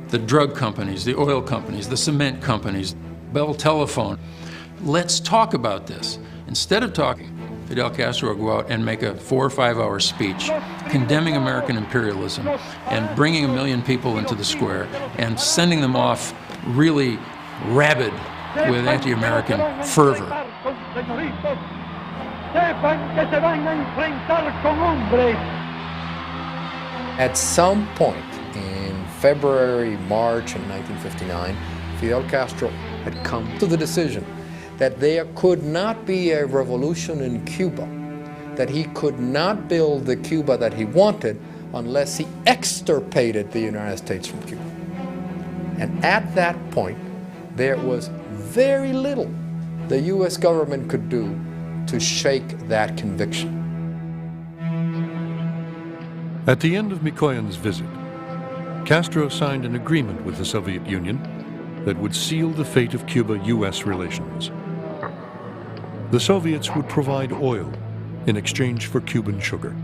S25: The drug companies, the oil companies, the cement companies, Bell Telephone. Let's talk about this. Instead of talking, Fidel Castro would go out and make a 4 or 5 hour speech condemning American imperialism and bringing 1 million people into the square and sending them off really rabid with anti-American fervor.
S17: At some point in February, March of 1959, Fidel Castro had come to the decision that there could not be a revolution in Cuba, that he could not build the Cuba that he wanted unless he extirpated the United States from Cuba. And at that point, there was very little the U.S. government could do to shake that conviction.
S3: At the end of Mikoyan's visit, Castro signed an agreement with the Soviet Union that would seal the fate of Cuba-U.S. relations. The Soviets would provide oil in exchange for Cuban sugar.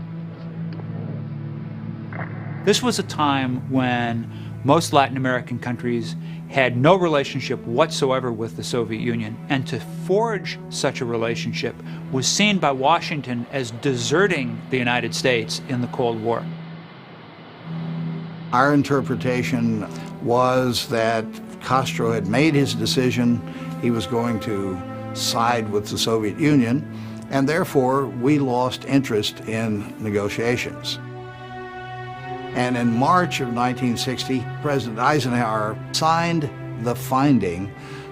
S22: This was a time when most Latin American countries had no relationship whatsoever with the Soviet Union, and to forge such a relationship was seen by Washington as deserting the United States in the Cold War.
S7: Our interpretation was that Castro had made his decision. He was going to side with the Soviet Union, and therefore we lost interest in negotiations. And in March of 1960, President Eisenhower signed the finding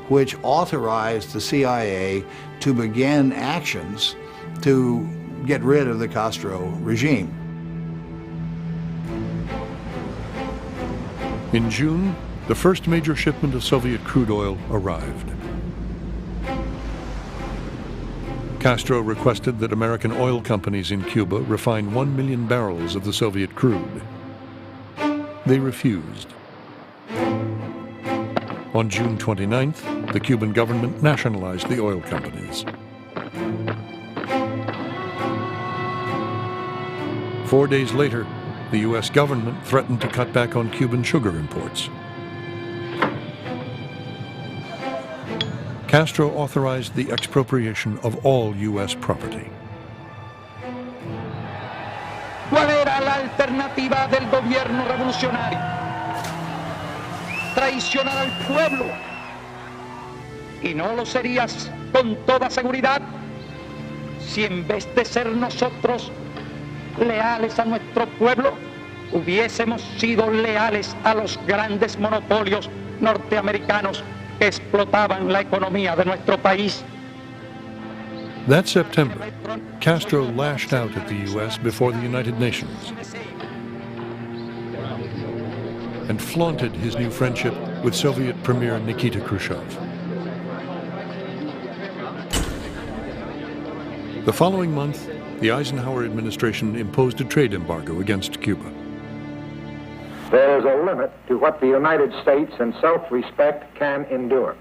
S7: which authorized the CIA to begin actions to get rid of the Castro regime.
S3: In June, the first major shipment of Soviet crude oil arrived. Castro requested that American oil companies in Cuba refine 1 million barrels of the Soviet crude. They refused. On June 29th, the Cuban government nationalized the oil companies. 4 days later, the U.S. government threatened to cut back on Cuban sugar imports. Castro authorized the expropriation of all U.S. property.
S13: ¿Cuál era la alternativa del gobierno revolucionario? Traicionar al pueblo. Y no lo serías con toda seguridad si en vez de ser nosotros leales a nuestro pueblo, hubiésemos sido leales a los grandes monopolios norteamericanos que explotaban la economía de nuestro país.
S3: That September, Castro lashed out at the U.S. before the United Nations and flaunted his new friendship with Soviet Premier Nikita Khrushchev. The following month, the Eisenhower administration imposed a trade embargo against Cuba.
S14: There is a limit to what the United States in self-respect can endure.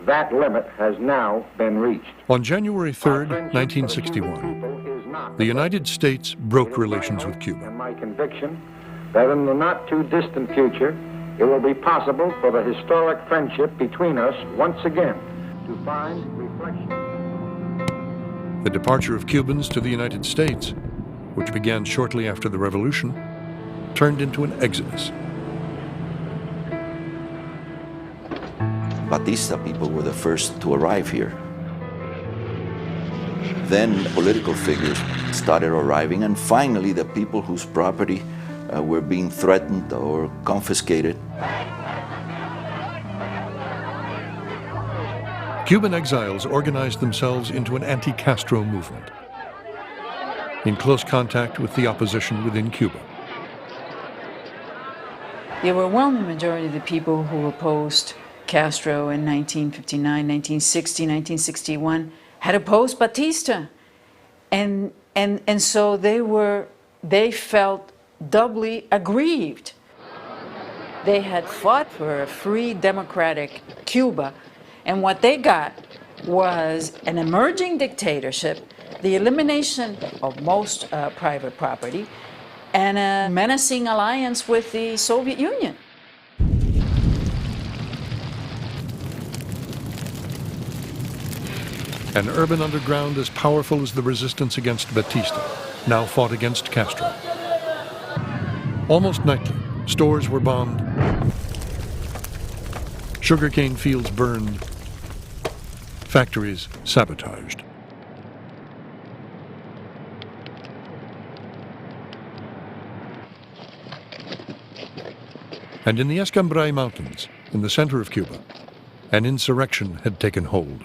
S14: That limit has now been reached.
S3: On January 3rd, 1961, the United States broke relations with Cuba.
S14: And my conviction that in the not-too-distant future, it will be possible for the historic friendship between us once again to find reflection.
S3: The departure of Cubans to the United States, which began shortly after the revolution, turned into an exodus.
S6: Batista people were the first to arrive here. Then political figures started arriving, and finally the people whose property were being threatened or confiscated.
S3: Cuban exiles organized themselves into an anti-Castro movement, in close contact with the opposition within Cuba.
S8: The overwhelming majority of the people who opposed Castro in 1959, 1960, 1961 had opposed Batista. And so they felt doubly aggrieved. They had fought for a free democratic Cuba, and what they got was an emerging dictatorship, the elimination of most private property, and a menacing alliance with the Soviet Union.
S3: An urban underground as powerful as the resistance against Batista now fought against Castro. Almost nightly, stores were bombed, sugarcane fields burned, factories sabotaged. And in the Escambray Mountains, in the center of Cuba, an insurrection had taken hold.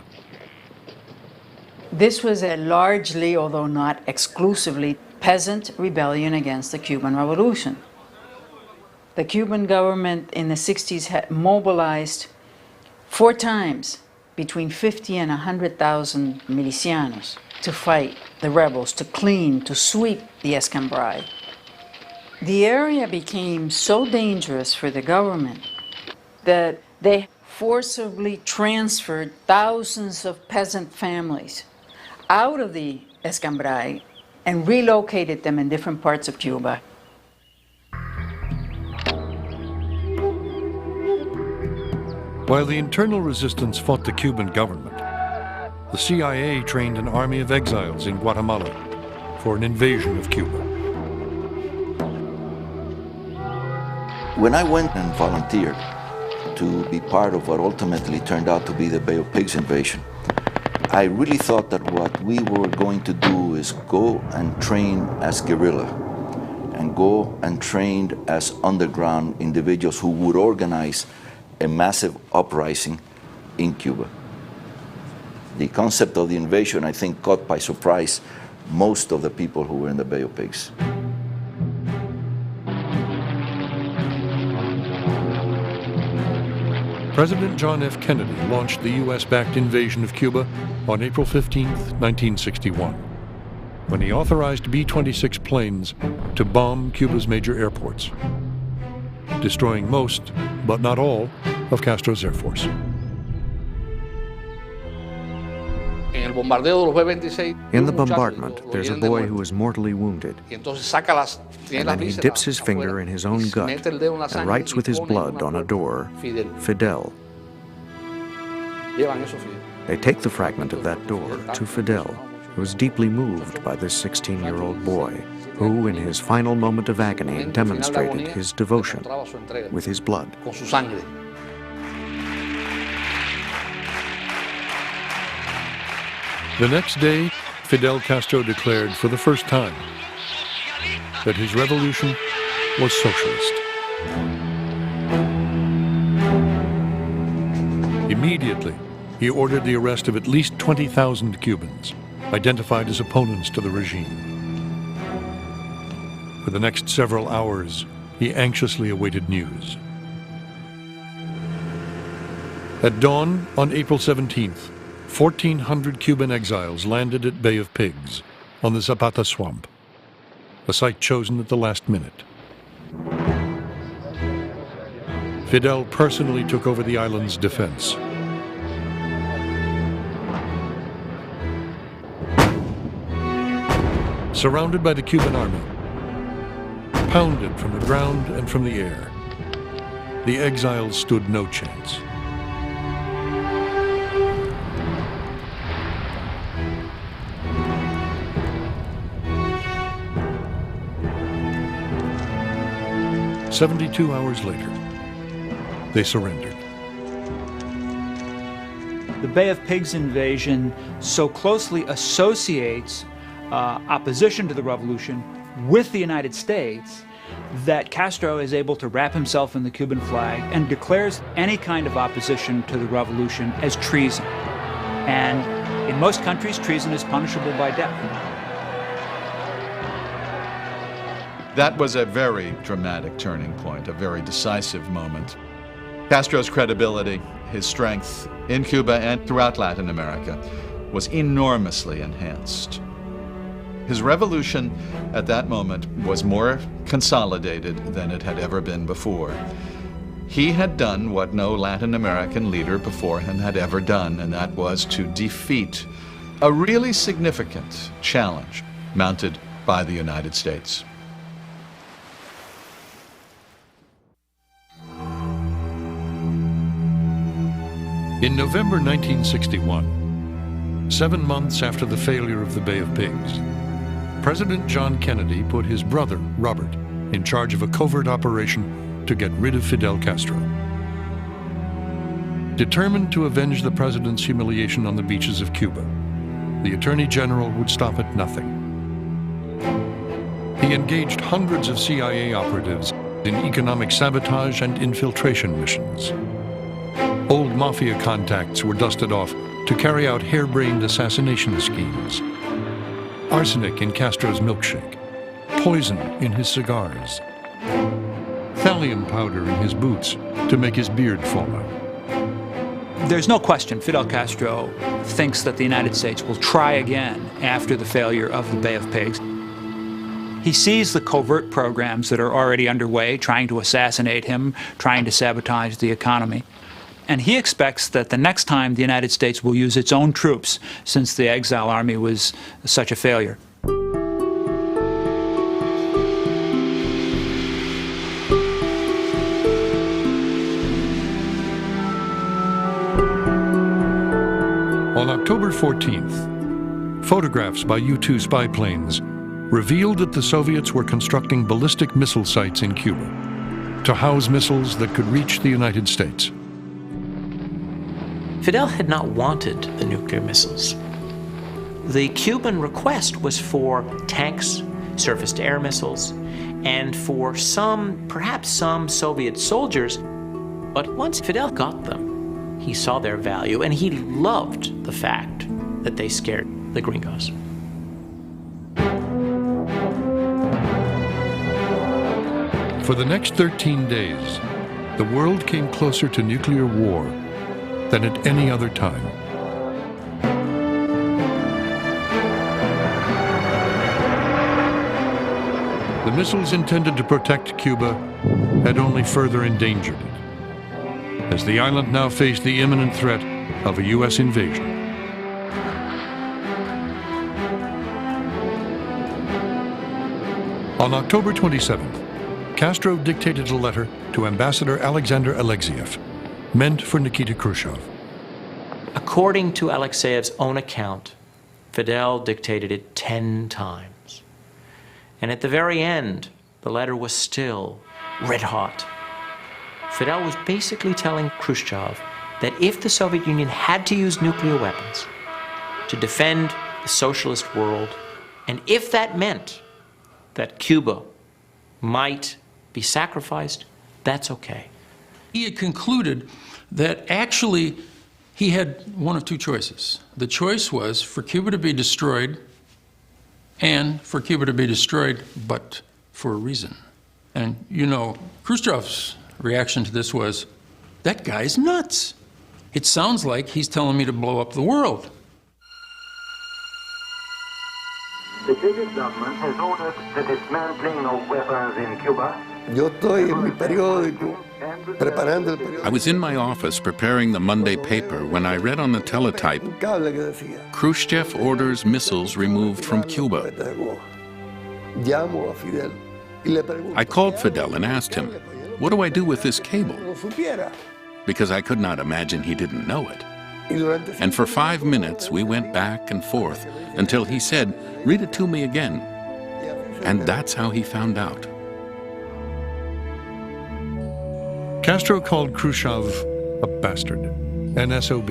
S8: This was a largely, although not exclusively, peasant rebellion against the Cuban Revolution. The Cuban government in the 60s had mobilized 4 times between 50 and 100,000 milicianos to fight the rebels, to clean, to sweep the Escambray. The area became so dangerous for the government that they forcibly transferred thousands of peasant families out of the Escambray and relocated them in different parts of Cuba.
S3: While the internal resistance fought the Cuban government, the CIA trained an army of exiles in Guatemala for an invasion of Cuba.
S6: When I went and volunteered to be part of what ultimately turned out to be the Bay of Pigs invasion, I really thought that what we were going to do is go and train as guerrilla and go and train as underground individuals who would organize a massive uprising in Cuba. The concept of the invasion, I think, caught by surprise most of the people who were in the Bay of Pigs.
S3: President John F. Kennedy launched the U.S.-backed invasion of Cuba on April 15, 1961, when he authorized B-26 planes to bomb Cuba's major airports, destroying most, but not all, of Castro's air force.
S16: In the bombardment, there's a boy who is mortally wounded, and then he dips his finger in his own gut and writes with his blood on a door, Fidel. They take the fragment of that door to Fidel, who is deeply moved by this 16-year-old boy, who, in his final moment of agony, demonstrated his devotion with his blood.
S3: The next day, Fidel Castro declared for the first time that his revolution was socialist. Immediately, he ordered the arrest of at least 20,000 Cubans, identified as opponents to the regime. For the next several hours, he anxiously awaited news. At dawn on April 17th, 1,400 Cuban exiles landed at Bay of Pigs on the Zapata Swamp, a site chosen at the last minute. Fidel personally took over the island's defense. Surrounded by the Cuban army, pounded from the ground and from the air, the exiles stood no chance. "72 hours later, they surrendered."
S22: The Bay of Pigs invasion so closely associates opposition to the revolution with the United States that Castro is able to wrap himself in the Cuban flag and declares any kind of opposition to the revolution as treason. And in most countries, treason is punishable by death.
S1: That was a very dramatic turning point, a very decisive moment. Castro's credibility, his strength in Cuba and throughout Latin America was enormously enhanced. His revolution at that moment was more consolidated than it had ever been before. He had done what no Latin American leader before him had ever done, and that was to defeat a really significant challenge mounted by the United States.
S3: In November 1961, 7 months after the failure of the Bay of Pigs, President John Kennedy put his brother, Robert, in charge of a covert operation to get rid of Fidel Castro. Determined to avenge the president's humiliation on the beaches of Cuba, the Attorney General would stop at nothing. He engaged hundreds of CIA operatives in economic sabotage and infiltration missions. Old mafia contacts were dusted off to carry out harebrained assassination schemes. Arsenic in Castro's milkshake, poison in his cigars, thallium powder in his boots to make his beard fall out.
S22: There's no question Fidel Castro thinks that the United States will try again after the failure of the Bay of Pigs. He sees the covert programs that are already underway, trying to assassinate him, trying to sabotage the economy. And he expects that the next time the United States will use its own troops, since the exile army was such a failure.
S3: On October 14th, photographs by U-2 spy planes revealed that the Soviets were constructing ballistic missile sites in Cuba to house missiles that could reach the United States.
S23: Fidel had not wanted the nuclear missiles. The Cuban request was for tanks, surface-to-air missiles, and for perhaps some Soviet soldiers. But once Fidel got them, he saw their value, and he loved the fact that they scared the gringos.
S3: For the next 13 days, the world came closer to nuclear war than at any other time. The missiles intended to protect Cuba had only further endangered it, as the island now faced the imminent threat of a U.S. invasion. On October 27th, Castro dictated a letter to Ambassador Alexander Alexiev, meant for Nikita Khrushchev.
S23: According to Alexeyev's own account, Fidel dictated it 10 times. And at the very end, the letter was still red hot. Fidel was basically telling Khrushchev that if the Soviet Union had to use nuclear weapons to defend the socialist world, and if that meant that Cuba might be sacrificed, that's okay.
S25: He had concluded that actually he had one of two choices. The choice was for Cuba to be destroyed and for Cuba to be destroyed, but for a reason. And you know, Khrushchev's reaction to this was, that guy's nuts. It sounds like he's telling me to blow up the world.
S14: The British government has ordered the dismantling of weapons in Cuba.
S15: I was in my office preparing the Monday paper when I read on the teletype, Khrushchev orders missiles removed from Cuba. I called Fidel and asked him, what do I do with this cable? Because I could not imagine he didn't know it. And for 5 minutes we went back and forth until he said, read it to me again. And that's how he found out.
S3: Castro called Khrushchev a bastard, an SOB.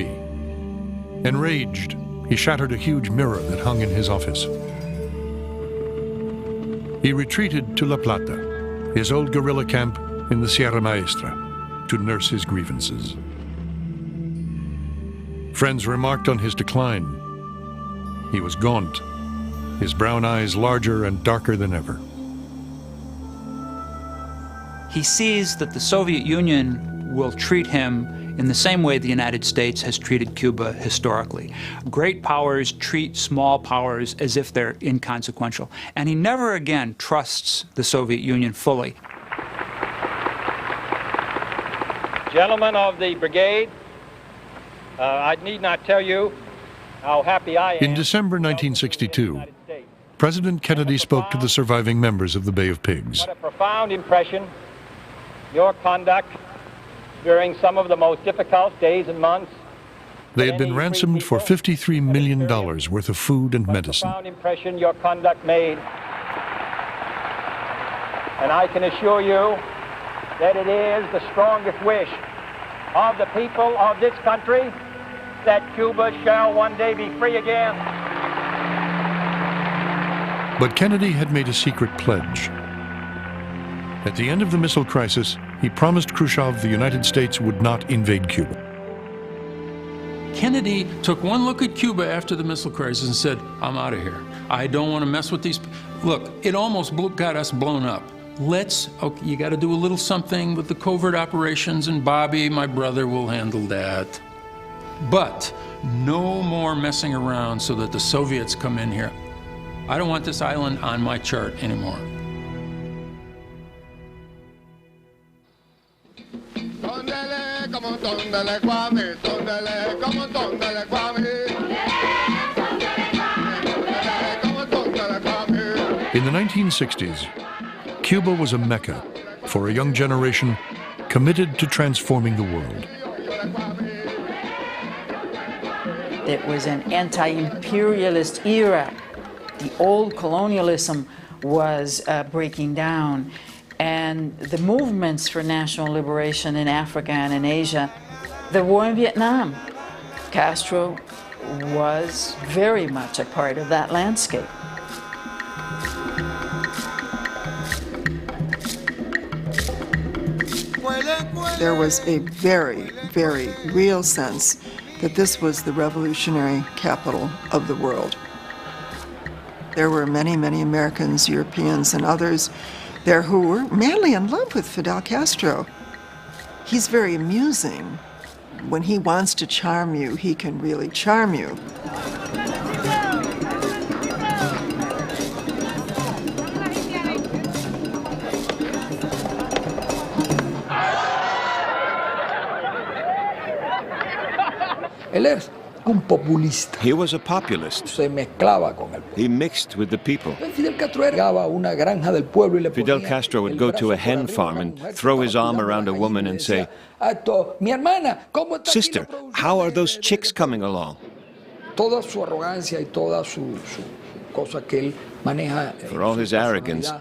S3: Enraged, he shattered a huge mirror that hung in his office. He retreated to La Plata, his old guerrilla camp in the Sierra Maestra, to nurse his grievances. Friends remarked on his decline. He was gaunt, his brown eyes larger and darker than ever.
S22: He sees that the Soviet Union will treat him in the same way the United States has treated Cuba historically. Great powers treat small powers as if they're inconsequential. And he never again trusts the Soviet Union fully.
S13: Gentlemen of the brigade, I need not tell you how happy I am.
S3: In December 1962, President Kennedy spoke to the surviving members of the Bay of Pigs.
S13: What a profound impression your conduct during some of the most difficult days and months.
S3: They had been ransomed for $53 million worth of food and medicine.
S13: Profound impression your conduct made. And I can assure you that it is the strongest wish of the people of this country that Cuba shall one day be free again.
S3: But Kennedy had made a secret pledge. At the end of the missile crisis, he promised Khrushchev the United States would not invade Cuba.
S25: Kennedy took one look at Cuba after the missile crisis and said, I'm out of here. I don't want to mess with these. Look, it almost got us blown up. Okay, you got to do a little something with the covert operations, and Bobby, my brother, will handle that. But no more messing around so that the Soviets come in here. I don't want this island on my chart anymore.
S3: In the 1960s, Cuba was a mecca for a young generation committed to transforming the world.
S8: It was an anti-imperialist era. The old colonialism was breaking down, and the movements for national liberation in Africa and in Asia, the war in Vietnam, Castro was very much a part of that landscape.
S5: There was a very, very real sense that this was the revolutionary capital of the world. There were many, many Americans, Europeans, and others there who were madly in love with Fidel Castro. He's very amusing. When he wants to charm you, he can really charm you.
S9: un populista.
S18: He was a populist.
S9: Se mezclaba con el pueblo.
S18: He mixed with the people.
S9: Fidel Castro llegaba a una granja del pueblo y le
S18: Fidel
S9: ponía
S18: Castro would
S9: el
S18: go
S9: brazo
S18: to a
S9: por
S18: hen
S9: arriba
S18: farm
S9: a una
S18: and
S9: mujer
S18: throw
S9: que
S18: his
S9: estaba
S18: arm
S9: cuidando
S18: around a
S9: la
S18: woman
S9: gallina y
S18: and
S9: decía,
S18: say,
S9: mi hermana, ¿cómo está aquí la
S18: "Sister,
S9: producción
S18: how are those chicks coming along?"
S9: Toda su arrogancia y toda su cosa que él maneja.
S18: For all his arrogance,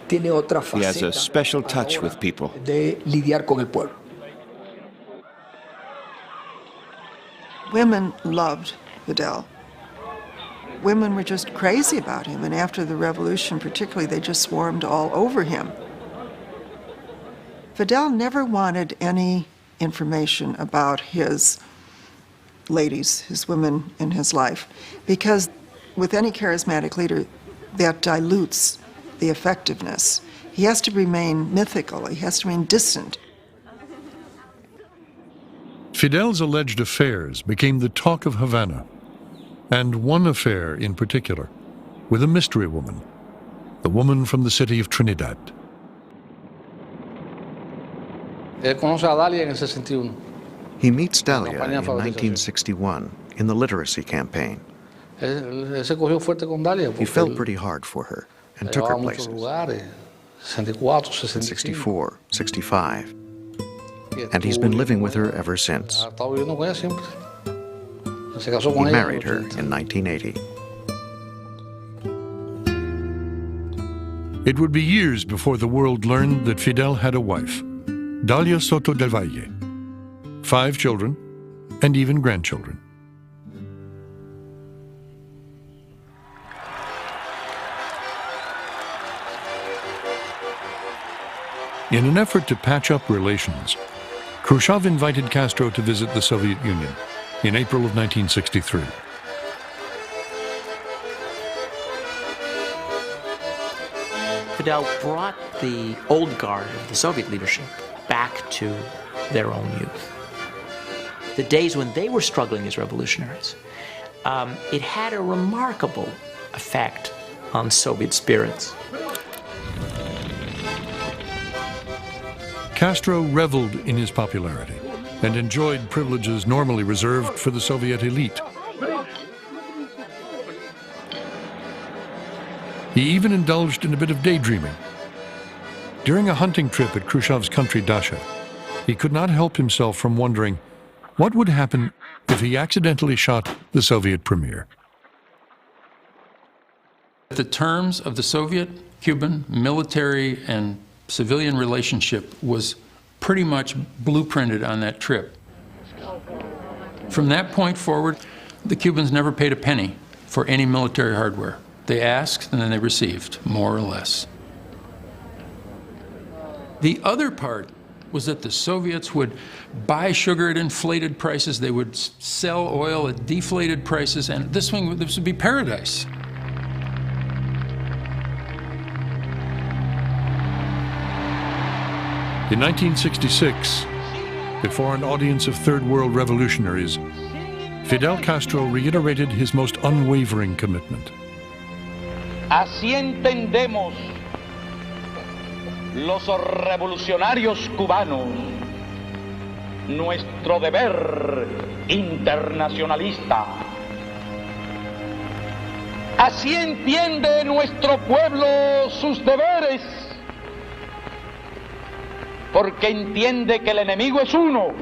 S9: tiene otra
S18: he has a
S9: faceta
S18: special touch with people.
S9: de lidiar con el pueblo.
S5: Women loved Fidel. Women were just crazy about him, and after the revolution particularly, they just swarmed all over him. Fidel never wanted any information about his ladies, his women in his life, because with any charismatic leader, that dilutes the effectiveness. He has to remain mythical, he has to remain distant.
S3: Fidel's alleged affairs became the talk of Havana, and one affair in particular, with a mystery woman, the woman from the city of Trinidad.
S19: Él conoce a Dalia en el 61.
S16: He meets Dalia in 1961 in the literacy campaign.
S19: Él se cogió fuerte con Dalia.
S16: He fell pretty hard for her and took her places. In 64, 65. And he's been living with her ever since. He married her in 1980.
S3: It would be years before the world learned that Fidel had a wife, Dalia Soto del Valle, 5 children, and even grandchildren. In an effort to patch up relations, Khrushchev invited Castro to visit the Soviet Union in April of 1963.
S23: Fidel brought the old guard of the Soviet leadership back to their own youth. The days when they were struggling as revolutionaries. It had a remarkable effect on Soviet spirits.
S3: Castro reveled in his popularity and enjoyed privileges normally reserved for the Soviet elite. He even indulged in a bit of daydreaming. During a hunting trip at Khrushchev's country Dasha, he could not help himself from wondering what would happen if he accidentally shot the Soviet premier.
S25: The terms of the Soviet-Cuban military and civilian relationship was pretty much blueprinted on that trip. From that point forward, the Cubans never paid a penny for any military hardware. They asked and then they received, more or less. The other part was that the Soviets would buy sugar at inflated prices, they would sell oil at deflated prices, and this would be paradise.
S3: In 1966, before an audience of Third World revolutionaries, Fidel Castro reiterated his most unwavering commitment.
S13: Así entendemos los revolucionarios cubanos nuestro deber internacionalista. Así entiende nuestro pueblo sus deberes, porque entiende que el enemigo es uno,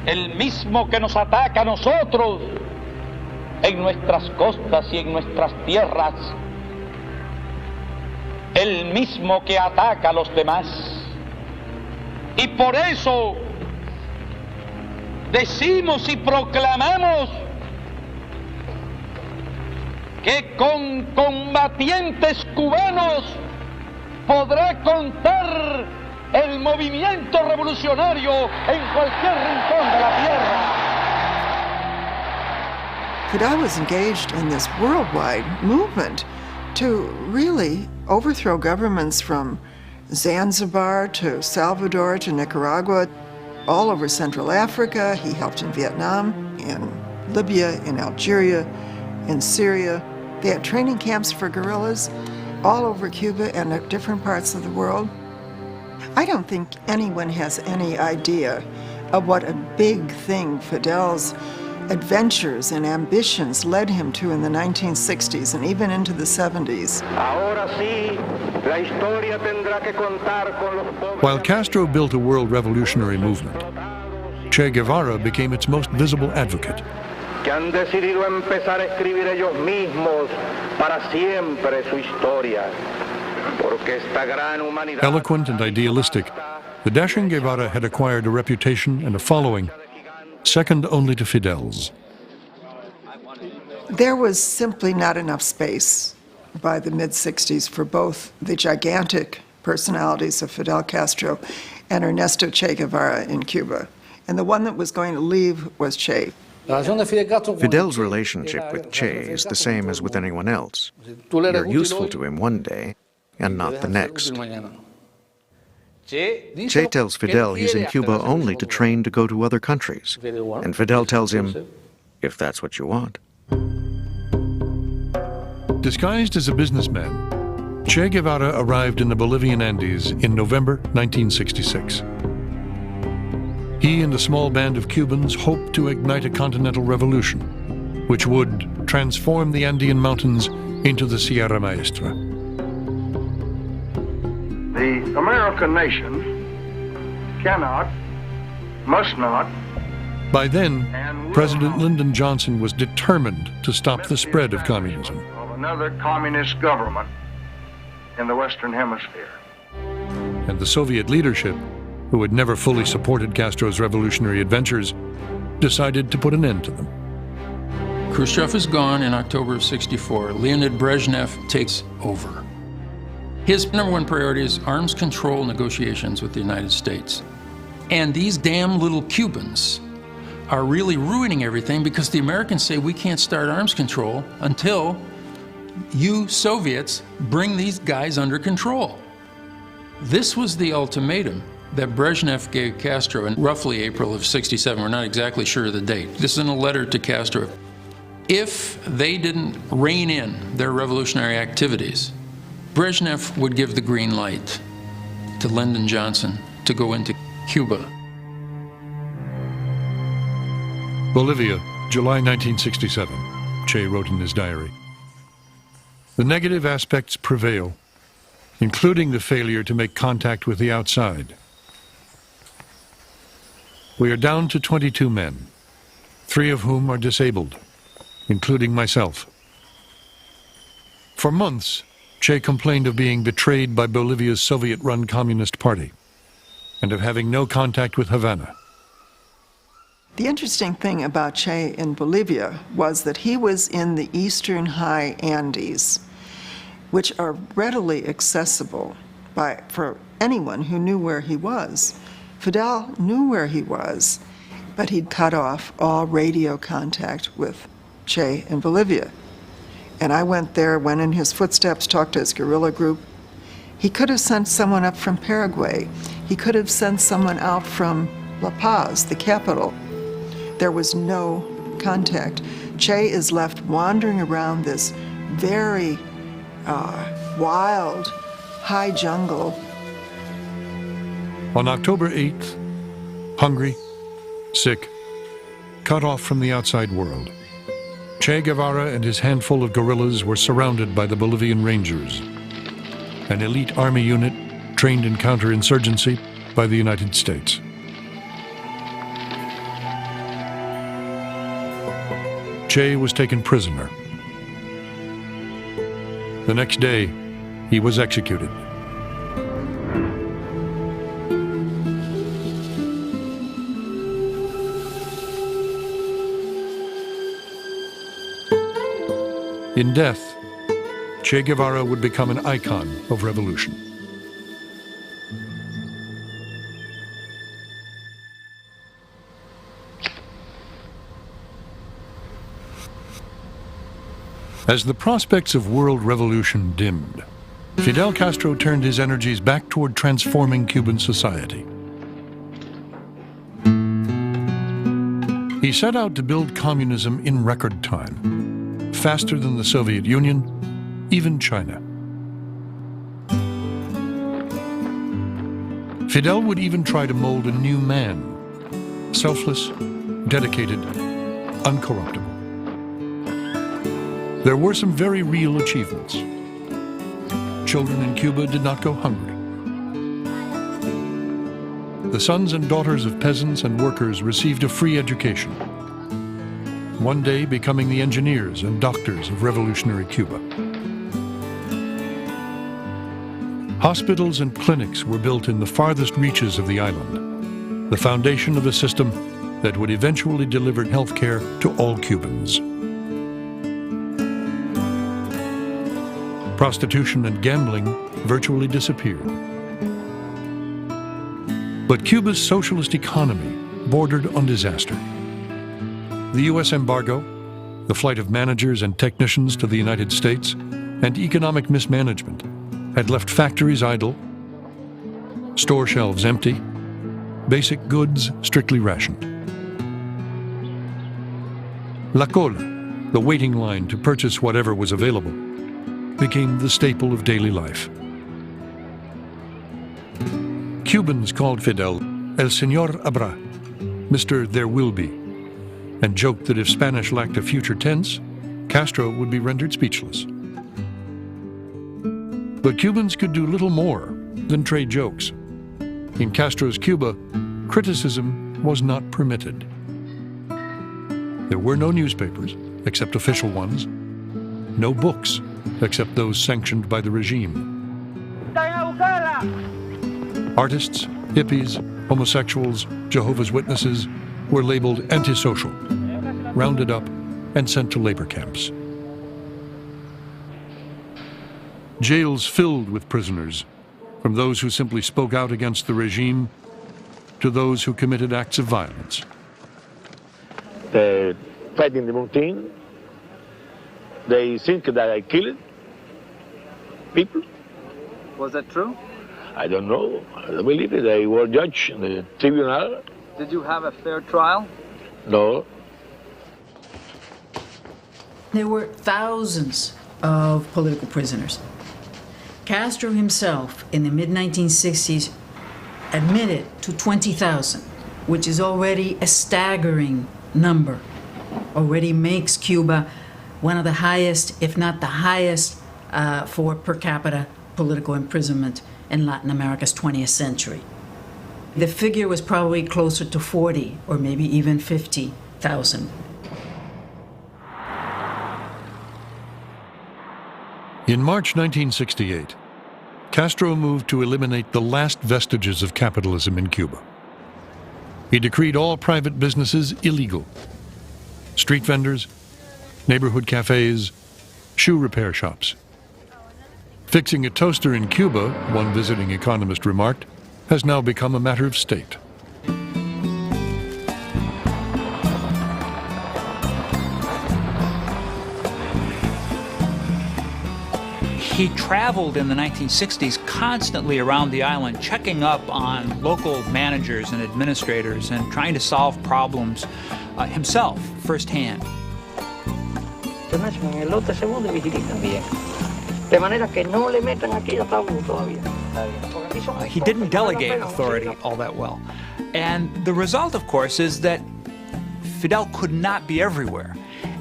S13: el mismo que nos ataca a nosotros en nuestras costas y en nuestras tierras, el mismo que ataca a los demás. Y por eso decimos y proclamamos que con combatientes cubanos podrá contar el movimiento revolucionario en cualquier rincón de la tierra.
S5: Fidel was engaged in this worldwide movement to really overthrow governments from Zanzibar to Salvador to Nicaragua, all over Central Africa. He helped in Vietnam, in Libya, in Algeria, in Syria. They had training camps for guerrillas all over Cuba and at different parts of the world. I don't think anyone has any idea of what a big thing Fidel's adventures and ambitions led him to in the 1960s and even into the 70s.
S3: While Castro built a world revolutionary movement, Che Guevara became its most visible advocate.
S13: Que han decidido empezar a escribir ellos mismos para siempre su historia. Porque esta gran humanidad.
S3: Eloquent and idealistic, the dashing Guevara had acquired a reputation and a following second only to Fidel's.
S5: There was simply not enough space by the mid-60s for both the gigantic personalities of Fidel Castro and Ernesto Che Guevara in Cuba. And the one that was going to leave was Che.
S16: Fidel's relationship with Che is the same as with anyone else. You're useful to him one day and not the next. Che tells Fidel he's in Cuba only to train to go to other countries. And Fidel tells him, if that's what you want.
S3: Disguised as a businessman, Che Guevara arrived in the Bolivian Andes in November 1966. He and a small band of Cubans hoped to ignite a continental revolution, which would transform the Andean mountains into the Sierra Maestra.
S14: The American nation cannot, must not.
S3: By then, President Lyndon Johnson was determined to stop the spread of communism.
S14: Of another communist government in the Western Hemisphere.
S3: And the Soviet leadership, who had never fully supported Castro's revolutionary adventures, decided to put an end to them.
S25: Khrushchev is gone in October of '64. Leonid Brezhnev takes over. His number one priority is arms control negotiations with the United States. And these damn little Cubans are really ruining everything because the Americans say we can't start arms control until you Soviets bring these guys under control. This was the ultimatum that Brezhnev gave Castro in roughly April of '67. We're not exactly sure of the date. This is in a letter to Castro. If they didn't rein in their revolutionary activities, Brezhnev would give the green light to Lyndon Johnson to go into Cuba.
S3: Bolivia, July 1967, Che wrote in his diary. The negative aspects prevail, including the failure to make contact with the outside. We are down to 22 men, 3 of whom are disabled, including myself. For months, Che complained of being betrayed by Bolivia's Soviet-run Communist Party and of having no contact with Havana.
S5: The interesting thing about Che in Bolivia was that he was in the eastern high Andes, which are readily accessible for anyone who knew where he was. Fidel knew where he was, but he'd cut off all radio contact with Che in Bolivia. And I went there, went in his footsteps, talked to his guerrilla group. He could have sent someone up from Paraguay. He could have sent someone out from La Paz, the capital. There was no contact. Che is left wandering around this very wild, high jungle.
S3: On October 8th, hungry, sick, cut off from the outside world, Che Guevara and his handful of guerrillas were surrounded by the Bolivian Rangers, an elite army unit trained in counterinsurgency by the United States. Che was taken prisoner. The next day, he was executed. In death, Che Guevara would become an icon of revolution. As the prospects of world revolution dimmed, Fidel Castro turned his energies back toward transforming Cuban society. He set out to build communism in record time, faster than the Soviet Union, even China. Fidel would even try to mold a new man, selfless, dedicated, uncorruptible. There were some very real achievements. Children in Cuba did not go hungry. The sons and daughters of peasants and workers received a free education, one day becoming the engineers and doctors of revolutionary Cuba. Hospitals and clinics were built in the farthest reaches of the island, the foundation of a system that would eventually deliver health care to all Cubans. Prostitution and gambling virtually disappeared. But Cuba's socialist economy bordered on disaster. The U.S. embargo, the flight of managers and technicians to the United States, and economic mismanagement had left factories idle, store shelves empty, basic goods strictly rationed. La cola, the waiting line to purchase whatever was available, became the staple of daily life. Cubans called Fidel El Señor Habrá, Mr. There Will Be, and joked that if Spanish lacked a future tense, Castro would be rendered speechless. But Cubans could do little more than trade jokes. In Castro's Cuba, criticism was not permitted. There were no newspapers, except official ones, no books, except those sanctioned by the regime. Artists, hippies, homosexuals, Jehovah's Witnesses were labeled antisocial, rounded up, and sent to labor camps. Jails filled with prisoners, from those who simply spoke out against the regime to those who committed acts of violence.
S10: Fighting the mountain, they think that I killed people.
S12: Was that true?
S10: I don't know. I don't believe it. I was judge in the tribunal.
S12: Did you have a fair trial?
S10: No.
S8: There were thousands of political prisoners. Castro himself, in the mid-1960s, admitted to 20,000, which is already a staggering number. Already makes Cuba one of the highest, if not the highest, for per capita political imprisonment in Latin America's 20th century. The figure was probably closer to 40 or maybe even 50,000.
S3: In March 1968, Castro moved to eliminate the last vestiges of capitalism in Cuba. He decreed all private businesses illegal. Street vendors, neighborhood cafes, shoe repair shops. Fixing a toaster in Cuba, one visiting economist remarked, has now become a matter of state.
S22: He traveled in the 1960s constantly around the island, checking up on local managers and administrators and trying to solve problems himself, firsthand. He didn't delegate authority all that well. And the result, of course, is that Fidel could not be everywhere.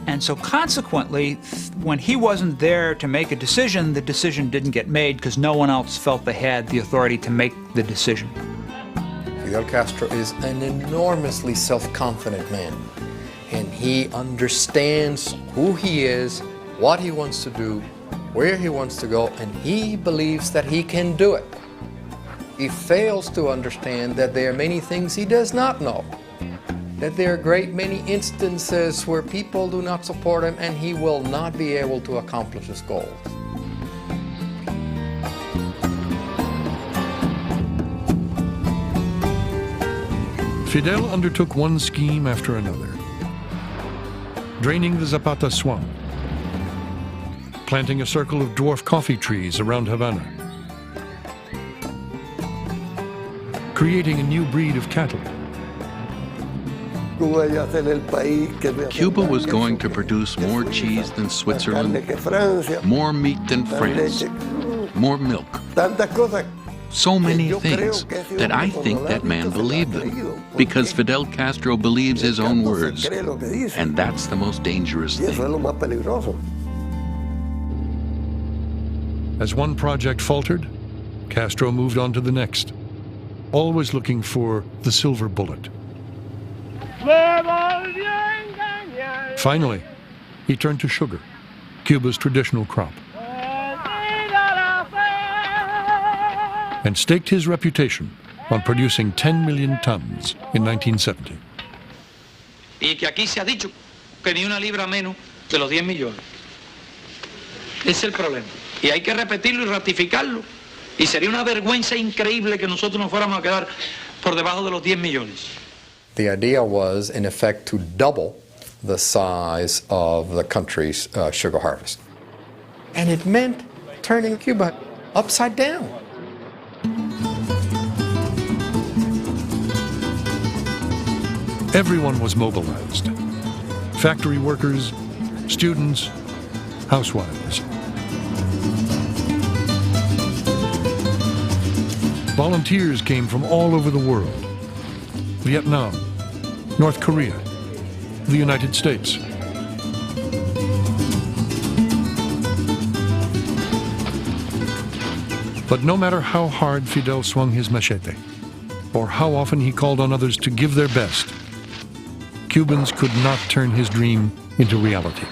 S22: And so consequently, when he wasn't there to make a decision, the decision didn't get made because no one else felt they had the authority to make the decision.
S17: Fidel Castro is an enormously self-confident man, and he understands who he is, what he wants to do, where he wants to go, and he believes that he can do it. He fails to understand that there are many things he does not know, that there are a great many instances where people do not support him and he will not be able to accomplish his goals.
S3: Fidel undertook one scheme after another. Draining the Zapata swamp, planting a circle of dwarf coffee trees around Havana, creating a new breed of cattle.
S15: Cuba was going to produce more cheese than Switzerland, more meat than France, more milk. so many things that I think that man believed them, because Fidel Castro believes his own words, and that's the most dangerous thing.
S3: As one project faltered, Castro moved on to the next, always looking for the silver bullet. Finally, he turned to sugar, Cuba's traditional crop, and staked his reputation on producing 10 million tons in 1970.
S13: Y que aquí se ha dicho que ni una libra menos de los 10 millones. Ese es el problema. Y hay que repetirlo y ratificarlo. Y sería una vergüenza increíble que nosotros nos fuéramos a quedar por debajo de los 10 millones.
S17: The idea was, in effect, to double the size of the country's sugar harvest. And it meant turning Cuba upside down.
S3: Everyone was mobilized. Factory workers, students, housewives. Volunteers came from all over the world. Vietnam, North Korea, the United States. But no matter how hard Fidel swung his machete, or how often he called on others to give their best, Cubans could not turn his dream into reality.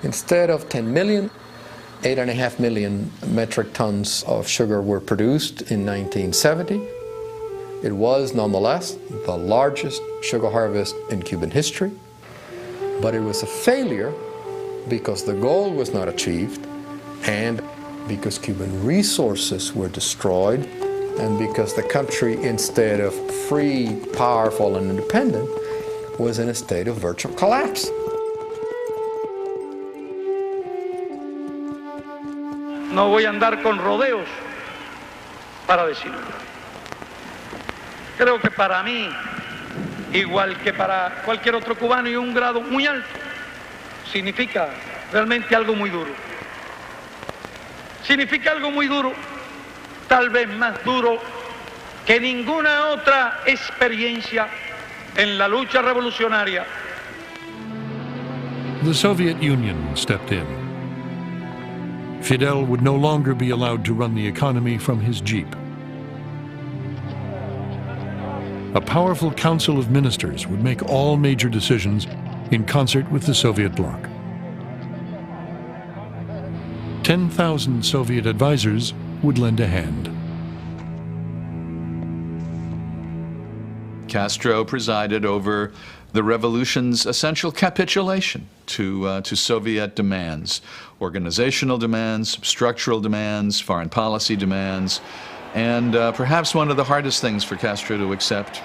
S17: Instead of 10 million, 8.5 million metric tons of sugar were produced in 1970. It was nonetheless the largest sugar harvest in Cuban history, but it was a failure because the goal was not achieved, and because Cuban resources were destroyed, and because the country, instead of free, powerful, and independent, was in a state of virtual collapse.
S13: No voy a andar con rodeos para decirlo. Creo que para mí, igual que para cualquier otro cubano, y un grado muy alto, significa realmente algo muy duro. Significa algo muy duro, tal vez más duro que ninguna otra experiencia en la lucha revolucionaria.
S3: The Soviet Union stepped in. Fidel would no longer be allowed to run the economy from his Jeep. A powerful council of ministers would make all major decisions in concert with the Soviet bloc. 10,000 Soviet advisors would lend a hand.
S1: Castro presided over the revolution's essential capitulation to Soviet demands, organizational demands, structural demands, foreign policy demands, and perhaps one of the hardest things for Castro to accept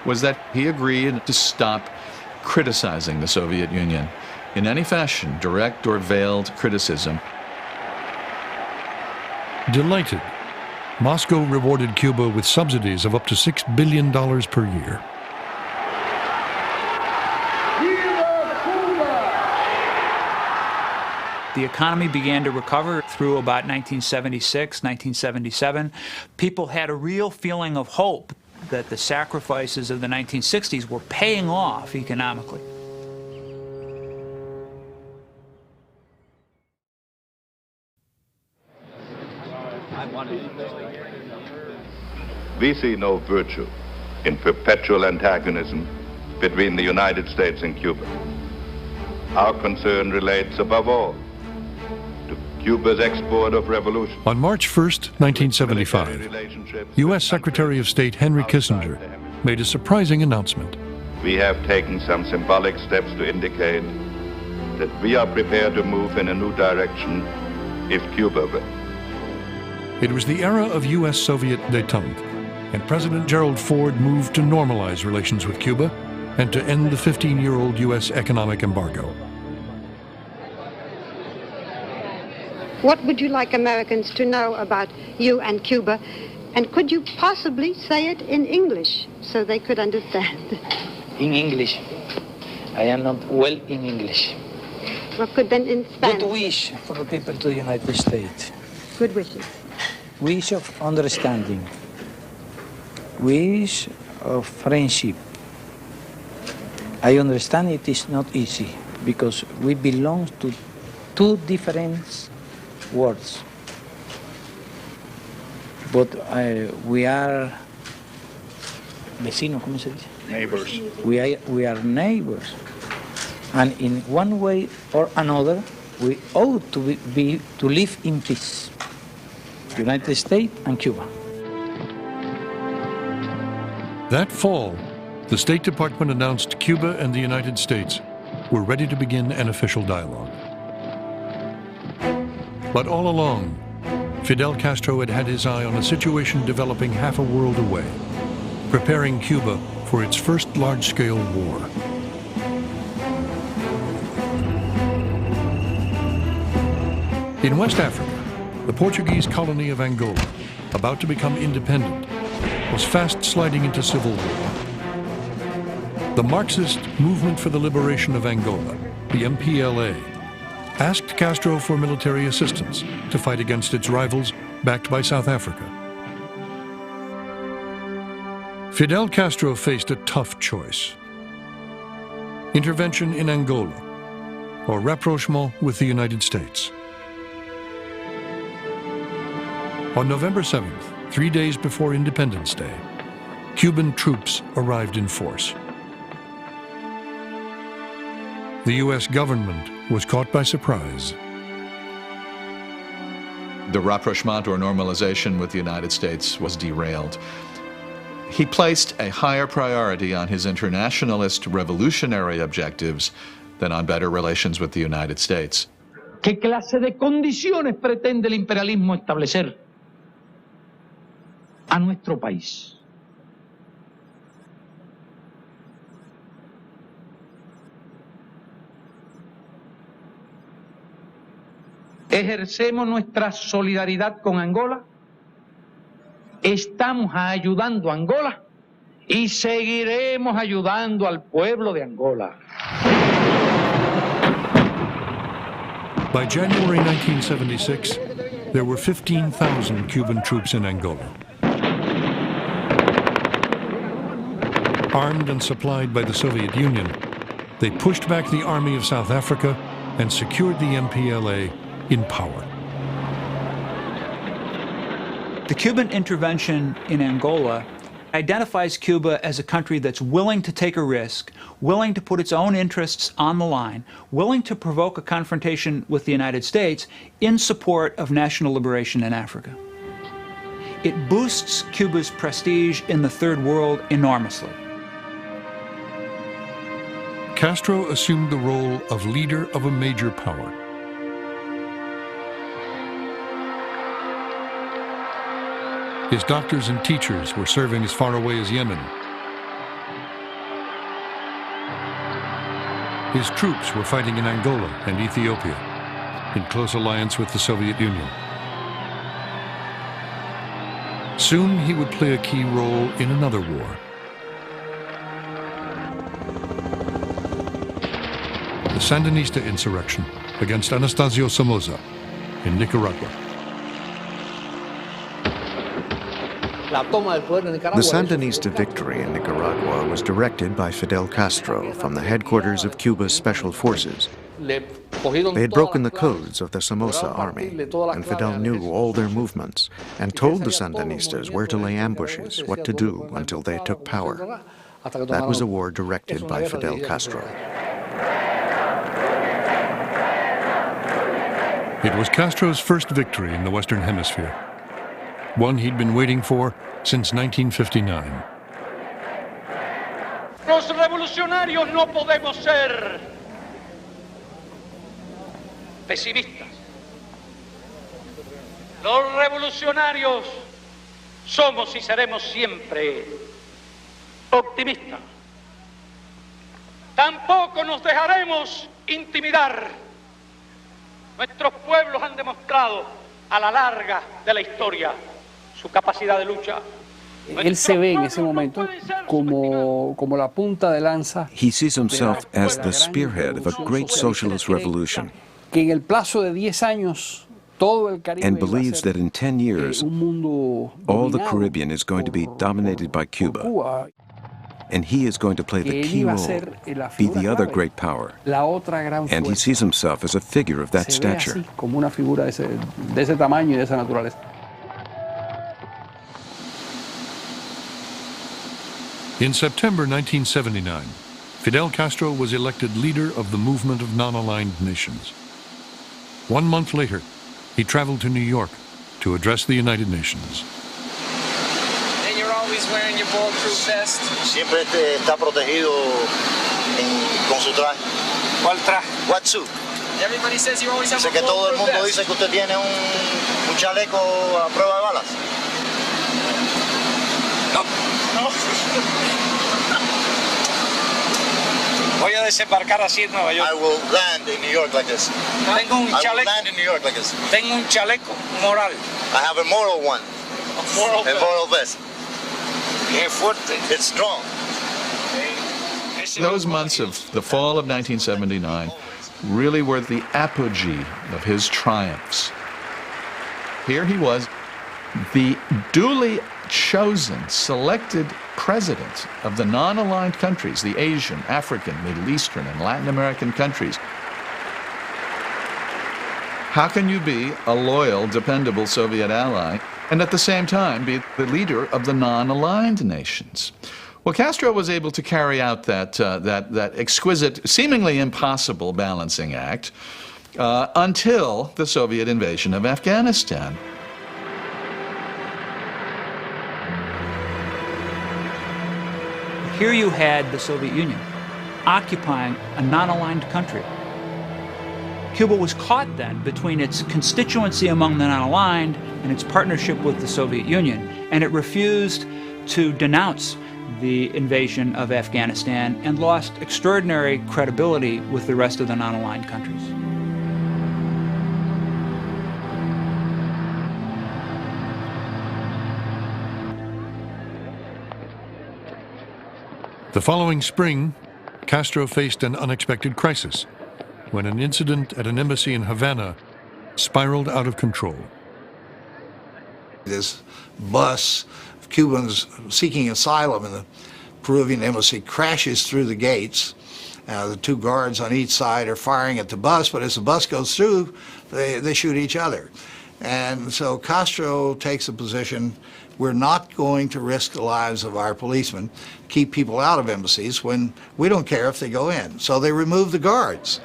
S1: was that he agreed to stop criticizing the Soviet Union in any fashion, direct or veiled criticism.
S3: Delighted, Moscow rewarded Cuba with subsidies of up to $6 billion per year.
S22: The economy began to recover through about 1976, 1977. People had a real feeling of hope that the sacrifices of the 1960s were paying off economically.
S2: We see no virtue in perpetual antagonism between the United States and Cuba. Our concern relates above all to Cuba's export of revolution.
S3: On March 1st, 1975, U.S. Secretary of State Henry Kissinger made a surprising announcement.
S2: We have taken some symbolic steps to indicate that we are prepared to move in a new direction if Cuba will.
S3: It was the era of U.S.-Soviet détente, and President Gerald Ford moved to normalize relations with Cuba and to end the 15-year-old U.S. economic embargo.
S4: What would you like Americans to know about you and Cuba? And could you possibly say it in English so they could understand?
S19: In English. I am not well in English.
S4: Well, could then in Spanish?
S19: Good wish for the people to the United States.
S4: Good wishes.
S19: Wish of understanding. Wish of friendship. I understand it is not easy because we belong to two different worlds. But we are vecinos, ¿cómo se dice?
S10: Neighbors.
S19: We are neighbors. And in one way or another, we ought to live in peace. United States and Cuba.
S3: That fall, the State Department announced Cuba and the United States were ready to begin an official dialogue. But all along, Fidel Castro had had his eye on a situation developing half a world away, preparing Cuba for its first large-scale war. In West Africa, the Portuguese colony of Angola, about to become independent, was fast sliding into civil war. The Marxist Movement for the Liberation of Angola, the MPLA, asked Castro for military assistance to fight against its rivals, backed by South Africa. Fidel Castro faced a tough choice: intervention in Angola or rapprochement with the United States. On November 7th, 3 days before Independence Day, Cuban troops arrived in force. The U.S. government was caught by surprise.
S1: The rapprochement or normalization with the United States was derailed. He placed a higher priority on his internationalist revolutionary objectives than on better relations with the United States.
S13: ¿Qué clase de condiciones pretende el imperialismo establecer a nuestro país? Ejercemos nuestra solidaridad con Angola, estamos ayudando a Angola y seguiremos ayudando al pueblo de Angola.
S3: By January 1976, there were 15,000 Cuban troops in Angola. Armed and supplied by the Soviet Union, they pushed back the army of South Africa and secured the MPLA in power.
S22: The Cuban intervention in Angola identifies Cuba as a country that's willing to take a risk, willing to put its own interests on the line, willing to provoke a confrontation with the United States in support of national liberation in Africa. It boosts Cuba's prestige in the Third World enormously.
S3: Castro assumed the role of leader of a major power. His doctors and teachers were serving as far away as Yemen. His troops were fighting in Angola and Ethiopia, in close alliance with the Soviet Union. Soon he would play a key role in another war. The Sandinista insurrection against Anastasio Somoza in Nicaragua.
S16: The Sandinista victory in Nicaragua was directed by Fidel Castro from the headquarters of Cuba's Special Forces. They had broken the codes of the Somoza army, and Fidel knew all their movements and told the Sandinistas where to lay ambushes, what to do until they took power. That was a war directed by Fidel Castro.
S3: It was Castro's first victory in the Western Hemisphere, one he'd been waiting for since 1959.
S13: Los revolucionarios no podemos ser pesimistas. Los revolucionarios somos y seremos siempre optimistas. Tampoco nos dejaremos intimidar. Nuestros pueblos han demostrado a la larga de la historia su capacidad de lucha.
S9: Él se ve en ese momento como la punta de lanza.
S18: He sees himself as the spearhead of a great socialist revolution.
S9: Que en el plazo de 10 años
S16: and believes that in 10 years, all the Caribbean is going to be dominated by Cuba. And he is going to play the key role, be the other great power. And he sees himself as a figure of that stature.
S3: In September 1979, Fidel Castro was elected leader of the Movement of Non-Aligned Nations. 1 month later, he traveled to New York to address the United Nations.
S7: And you're always wearing your bulletproof vest.
S11: Siempre está protegido con su traje.
S7: ¿Cuál traje?
S11: What suit?
S7: Everybody says you always have
S11: Dice
S7: a
S11: que todo el
S7: bulletproof
S11: mundo
S7: vest.
S11: dice que usted tiene un chaleco a prueba de balas.
S7: No. Voy a desembarcar así en Nueva York.
S11: I will land in New York like this.
S7: Tengo un
S11: I will
S7: chaleco.
S11: land in New York like this.
S7: Tengo un chaleco moral.
S11: I have a moral one.
S7: A moral vest.
S11: A moral vest.
S7: Qué fuerte.
S11: It's strong.
S1: Those months of the fall of 1979 really were the apogee of his triumphs. Here he was, the duly chosen, selected president of the non-aligned countries, the Asian, African, Middle Eastern, and Latin American countries. How can you be a loyal, dependable Soviet ally and at the same time be the leader of the non-aligned nations? Well, Castro was able to carry out that exquisite, seemingly impossible balancing act until the Soviet invasion of Afghanistan.
S22: Here you had the Soviet Union occupying a non-aligned country. Cuba was caught then between its constituency among the non-aligned and its partnership with the Soviet Union, and it refused to denounce the invasion of Afghanistan and lost extraordinary credibility with the rest of the non-aligned countries.
S3: The following spring, Castro faced an unexpected crisis when an incident at an embassy in Havana spiraled out of control.
S20: This bus of Cubans seeking asylum in the Peruvian embassy crashes through the gates. The two guards on each side are firing at the bus, but as the bus goes through, they shoot each other. And so Castro takes a position: we're not going to risk the lives of our policemen, keep people out of embassies when we don't care if they go in. So they remove the guards.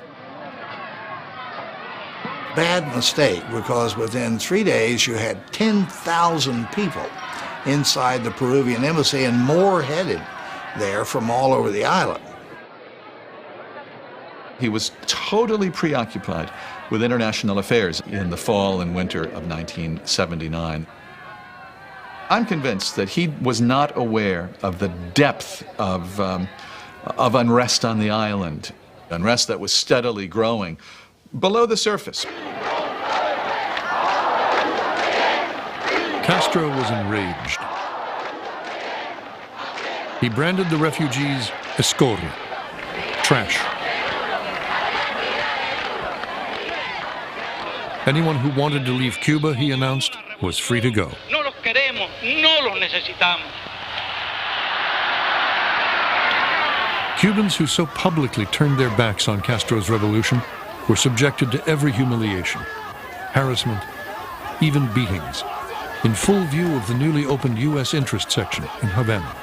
S20: Bad mistake, because within 3 days you had 10,000 people inside the Peruvian embassy and more headed there from all over the island.
S1: He was totally preoccupied with international affairs in the fall and winter of 1979. I'm convinced that he was not aware of the depth of unrest on the island, unrest that was steadily growing below the surface.
S3: Castro was enraged. He branded the refugees escoria, trash. Anyone who wanted to leave Cuba, he announced, was free to go.
S13: No los queremos, no los necesitamos.
S3: Cubans who so publicly turned their backs on Castro's revolution were subjected to every humiliation, harassment, even beatings, in full view of the newly opened U.S. interest section in Havana.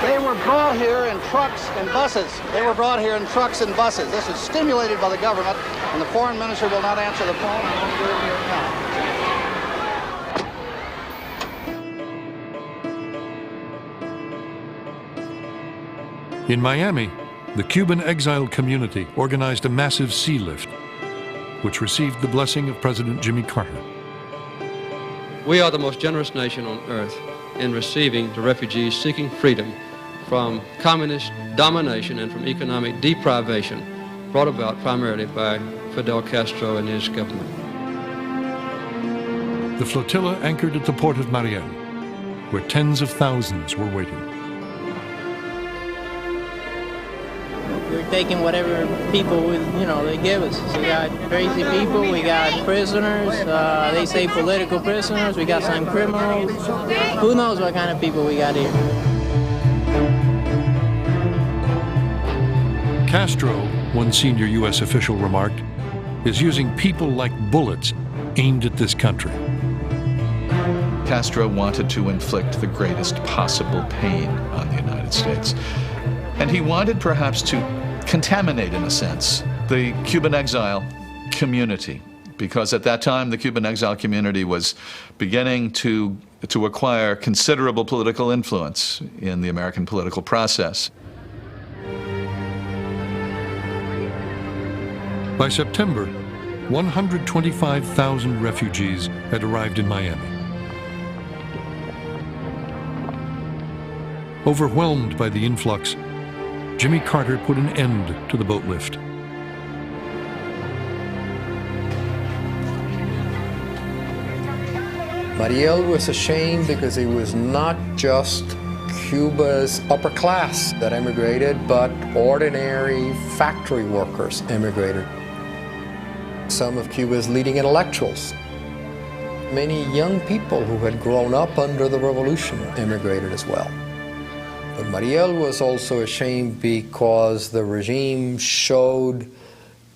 S21: They were brought here in trucks and buses. They were brought here in trucks and buses. This is stimulated by the government, and the foreign minister will not answer the phone. I won't do it here now.
S3: In Miami, the Cuban exiled community organized a massive sea lift, which received the blessing of President Jimmy Carter.
S24: We are the most generous nation on earth in receiving the refugees seeking freedom from communist domination and from economic deprivation brought about primarily by Fidel Castro and his government.
S3: The flotilla anchored at the port of Mariel, where tens of thousands were waiting.
S5: We're taking whatever people, they give us. So we got crazy people, we got prisoners, they say political prisoners, we got some criminals. Who knows what kind of people we got here.
S3: Castro, one senior U.S. official remarked, is using people like bullets aimed at this country.
S1: Castro wanted to inflict the greatest possible pain on the United States. And he wanted perhaps to contaminate, in a sense, the Cuban exile community, because at that time the Cuban exile community was beginning to acquire considerable political influence in the American political process.
S3: By September, 125,000 refugees had arrived in Miami. Overwhelmed by the influx, Jimmy Carter put an end to the boat lift.
S17: Mariel was ashamed because it was not just Cuba's upper class that emigrated, but ordinary factory workers emigrated. Some of Cuba's leading intellectuals. Many young people who had grown up under the revolution emigrated as well. But Mariel was also ashamed because the regime showed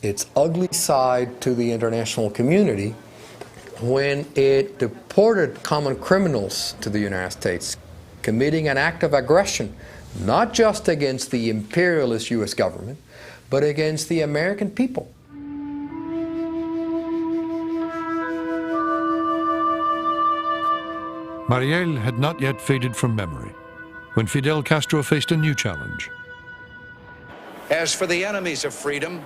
S17: its ugly side to the international community when it deported common criminals to the United States, committing an act of aggression, not just against the imperialist U.S. government, but against the American people.
S3: Mariel had not yet faded from memory when Fidel Castro faced a new challenge.
S6: As for the enemies of freedom,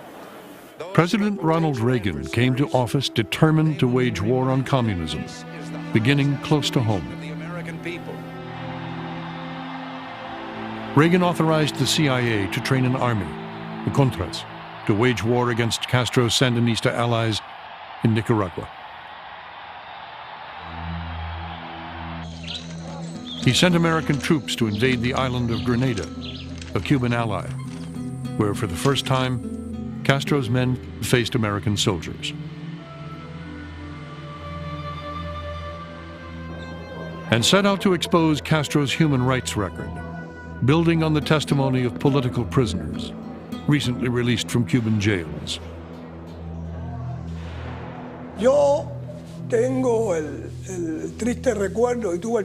S3: President Ronald Reagan came to office determined to wage war on communism, beginning close to home. Reagan authorized the CIA to train an army, the Contras, to wage war against Castro's Sandinista allies in Nicaragua. He sent American troops to invade the island of Grenada, a Cuban ally, where for the first time, Castro's men faced American soldiers. And set out to expose Castro's human rights record, building on the testimony of political prisoners, recently released from Cuban jails.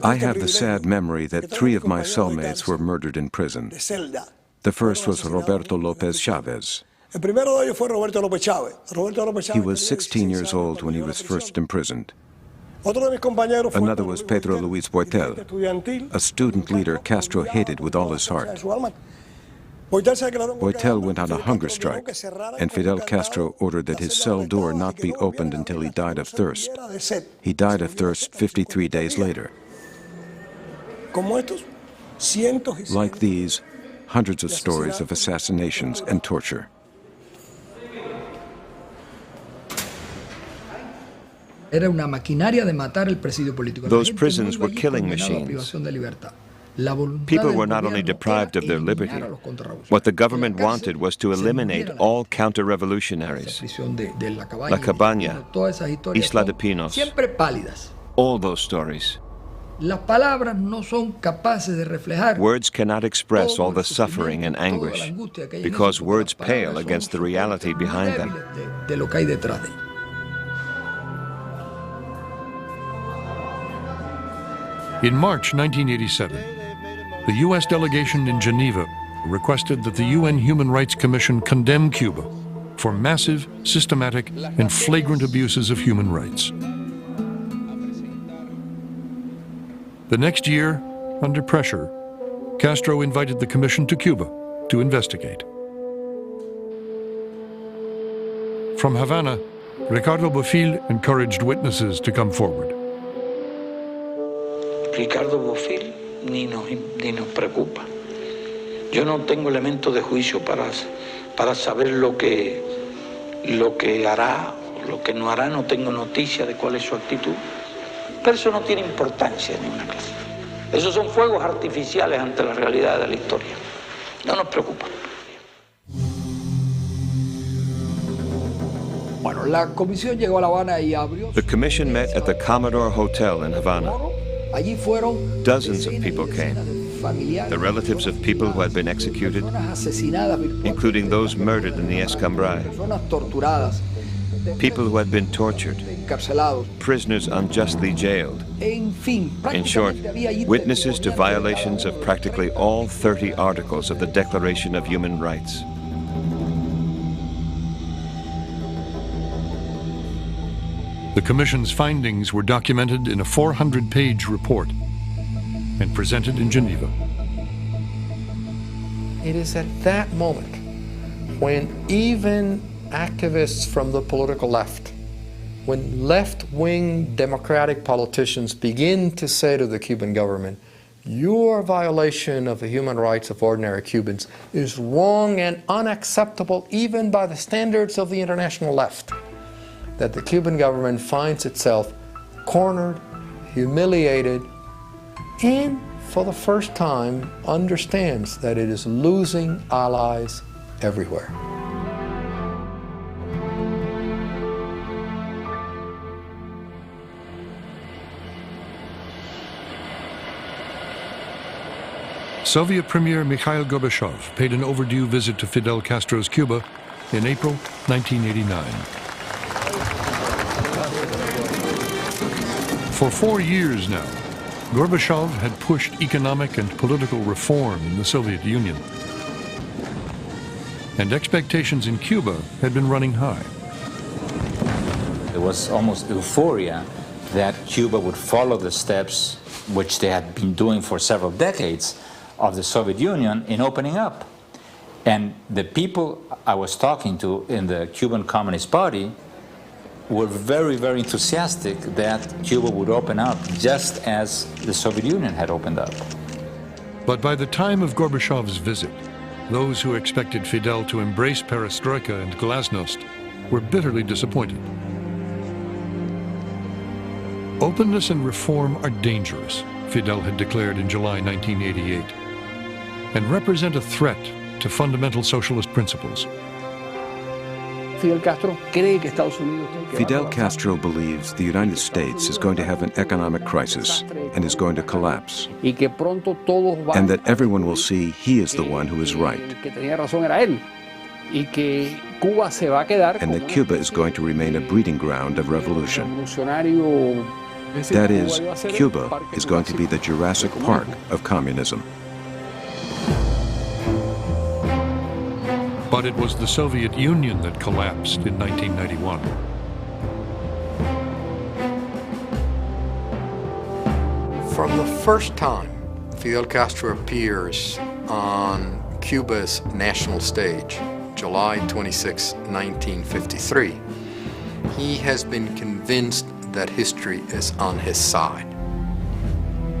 S14: I have the sad memory that 3 of my cellmates were murdered in prison. The first was Roberto Lopez Chavez. He was 16 years old when he was first imprisoned. Another was Pedro Luis Boitel, a student leader Castro hated with all his heart. Boitel went on a hunger strike, and Fidel Castro ordered that his cell door not be opened until he died of thirst. He died of thirst 53 days later. Like these, hundreds of stories of assassinations and torture.
S18: Those prisons were killing machines. People were not only deprived of their liberty, what the government wanted was to eliminate all counter-revolutionaries. La Cabaña, Isla de Pinos, all those stories. Words cannot express all the suffering and anguish, because words pale against the reality behind them.
S3: In March 1987, the U.S. delegation in Geneva requested that the UN Human Rights Commission condemn Cuba for massive, systematic, and flagrant abuses of human rights. The next year, under pressure, Castro invited the commission to Cuba to investigate. From Havana, Ricardo Bofill encouraged witnesses to come forward.
S13: Ricardo Bofill ni nos preocupa. Yo no tengo elementos de juicio para saber lo que hará, lo que no hará. No tengo noticia de cuál es su actitud. Pero eso no tiene importancia en ninguna clase. Esos son fuegos artificiales ante la realidad de la historia. No nos preocupa.
S9: La comisión llegó a La Habana y abrió.
S18: The commission met at the Commodore Hotel in Havana.
S9: Allí fueron
S18: Dozens of people came. The relatives of people who had been executed, including those murdered in the Escambray, people who had been tortured, prisoners unjustly jailed. In short, witnesses to violations of practically all 30 articles of the Declaration of Human Rights.
S3: The Commission's findings were documented in a 400-page report and presented in Geneva.
S17: It is at that moment when even activists from the political left, when left-wing democratic politicians begin to say to the Cuban government, your violation of the human rights of ordinary Cubans is wrong and unacceptable even by the standards of the international left, that the Cuban government finds itself cornered, humiliated, and for the first time understands that it is losing allies everywhere.
S3: Soviet Premier Mikhail Gorbachev paid an overdue visit to Fidel Castro's Cuba in April 1989. For 4 years now, Gorbachev had pushed economic and political reform in the Soviet Union. And expectations in Cuba had been running high.
S19: There was almost euphoria that Cuba would follow the steps which they had been doing for several decades of the Soviet Union in opening up. And the people I was talking to in the Cuban Communist Party were very, very enthusiastic that Cuba would open up just as the Soviet Union had opened up.
S3: But by the time of Gorbachev's visit, those who expected Fidel to embrace perestroika and glasnost were bitterly disappointed. Openness and reform are dangerous, Fidel had declared in July 1988, and represent a threat to fundamental socialist principles.
S14: Fidel Castro believes the United States is going to have an economic crisis and is going to collapse, and that everyone will see he is the one who is right, and that Cuba is going to remain a breeding ground of revolution. That is, Cuba is going to be the Jurassic Park of communism.
S3: But it was the Soviet Union that collapsed in 1991.
S17: From the first time Fidel Castro appears on Cuba's national stage, July 26, 1953, he has been convinced that history is on his side.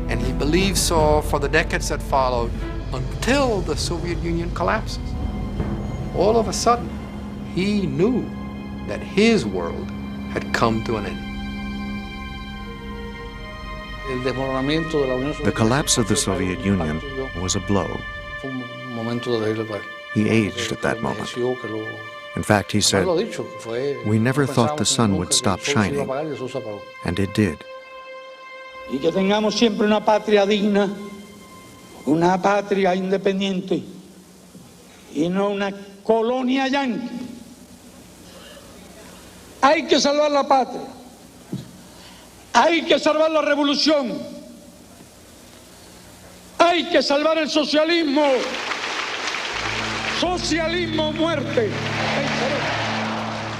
S17: And he believes so for the decades that followed until the Soviet Union collapses. All of a sudden, he knew that his world had come to an end.
S16: The collapse of the Soviet Union was a blow. He aged at that moment. In fact, he said, "We never thought the sun would stop shining, and it did."
S13: Y que tengamos siempre una patria digna, una patria independiente, y no una colonia yanqui. Hay que salvar la patria. Hay que salvar la revolución. Hay que salvar el socialismo. Socialismo, muerte.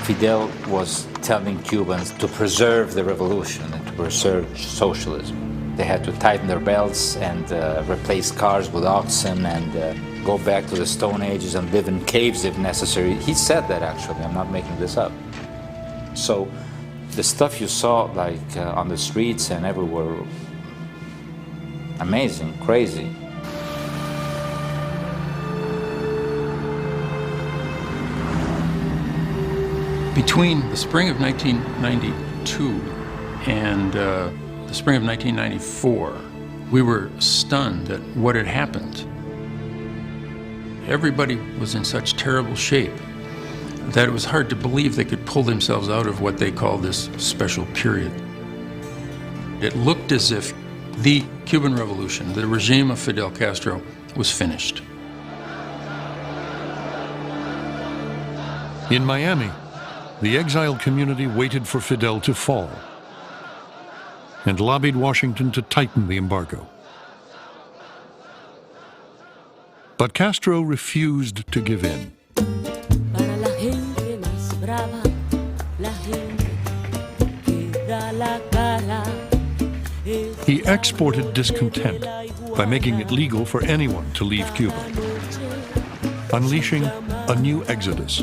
S19: Fidel was telling Cubans to preserve the revolution and to preserve socialism. They had to tighten their belts and replace cars with oxen and go back to the Stone Ages and live in caves if necessary. He said that, actually. I'm not making this up. So the stuff you saw like on the streets and everywhere, amazing, crazy.
S22: Between the spring of 1992 and the spring of 1994, we were stunned at what had happened. Everybody was in such terrible shape.
S8: that it was hard to believe they could pull themselves out of what they call this special period. It looked as if the Cuban Revolution, the regime of Fidel Castro, was finished.
S3: In Miami, the exiled community waited for Fidel to fall and lobbied Washington to tighten the embargo. But Castro refused to give in. He exported discontent by making it legal for anyone to leave Cuba, unleashing a new exodus.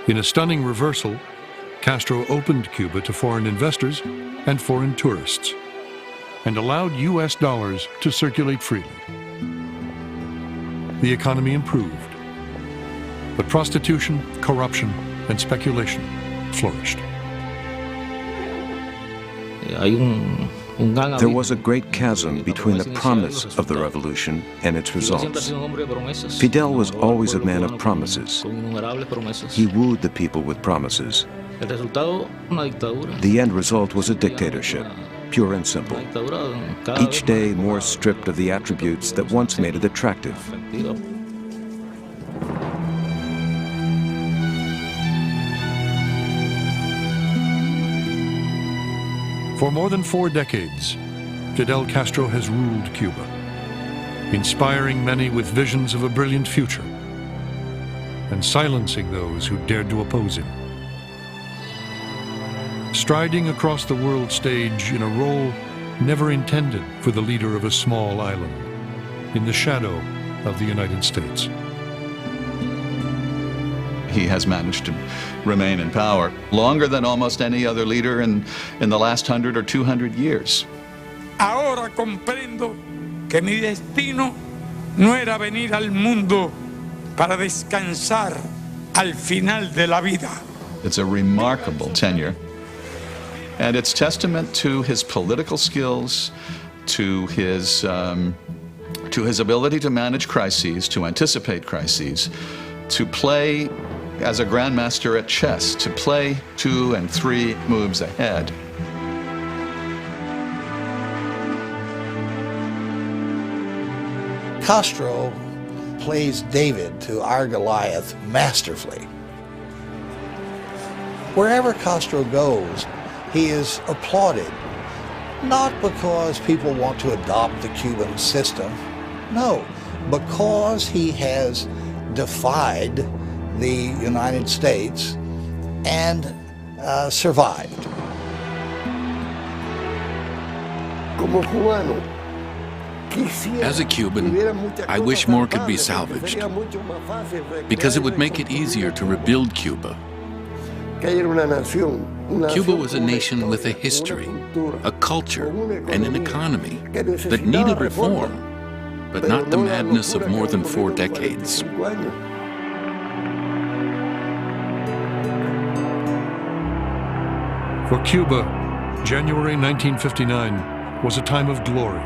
S3: In a stunning reversal, Castro opened Cuba to foreign investors and foreign tourists, and allowed U.S. dollars to circulate freely. The economy improved, but prostitution, corruption, and speculation flourished.
S14: There was a great chasm between the promise of the revolution and its results. Fidel was always a man of promises. He wooed the people with promises. The end result was a dictatorship, pure and simple. Each day more stripped of the attributes that once made it attractive.
S3: For more than 4 decades, Fidel Castro has ruled Cuba, inspiring many with visions of a brilliant future and silencing those who dared to oppose him. Striding across the world stage in a role never intended for the leader of a small island, in the shadow of the United States.
S1: He has managed to remain in power longer than almost any other leader in the last 100 or 200 years.
S12: Ahora comprendo que mi destino no era venir al mundo para descansar al final de la vida.
S1: It's a remarkable tenure, and it's testament to his political skills, to his ability to manage crises, to anticipate crises, to play as a grandmaster at chess, to play 2 and 3 moves ahead.
S20: Castro plays David to our Goliath masterfully. Wherever Castro goes, he is applauded, not because people want to adopt the Cuban system, no, because he has defied the United States and survived.
S15: As a Cuban, I wish more could be salvaged, because it would make it easier to rebuild Cuba. Cuba was a nation with a history, a culture, and an economy that needed reform, but not the madness of more than 4 decades.
S3: For Cuba, January 1959 was a time of glory,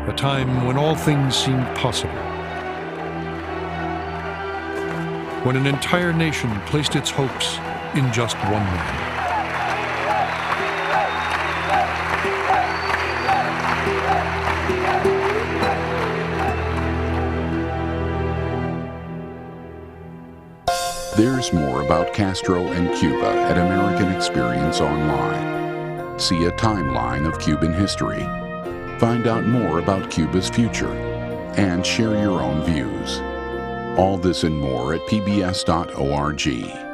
S3: a time when all things seemed possible, when an entire nation placed its hopes in just one man.
S23: There's more about Castro and Cuba at American Experience Online. See a timeline of Cuban history. Find out more about Cuba's future and share your own views. All this and more at pbs.org.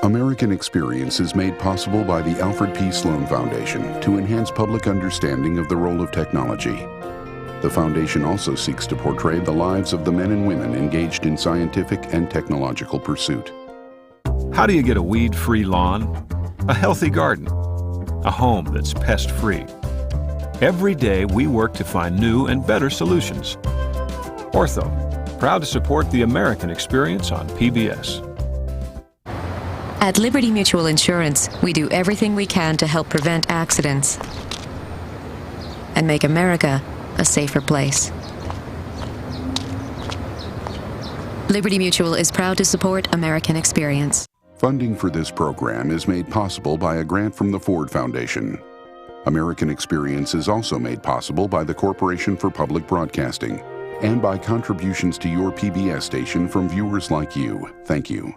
S23: American Experience is made possible by the Alfred P. Sloan Foundation to enhance public understanding of the role of technology. The foundation also seeks to portray the lives of the men and women engaged in scientific and technological pursuit.
S2: How do you get a weed-free lawn, a healthy garden, a home that's pest-free? Every day we work to find new and better solutions. Ortho, proud to support the American Experience on PBS.
S4: At Liberty Mutual Insurance, we do everything we can to help prevent accidents and make America a safer place. Liberty Mutual is proud to support American Experience.
S23: Funding for this program is made possible by a grant from the Ford Foundation. American Experience is also made possible by the Corporation for Public Broadcasting and by contributions to your PBS station from viewers like you. Thank you.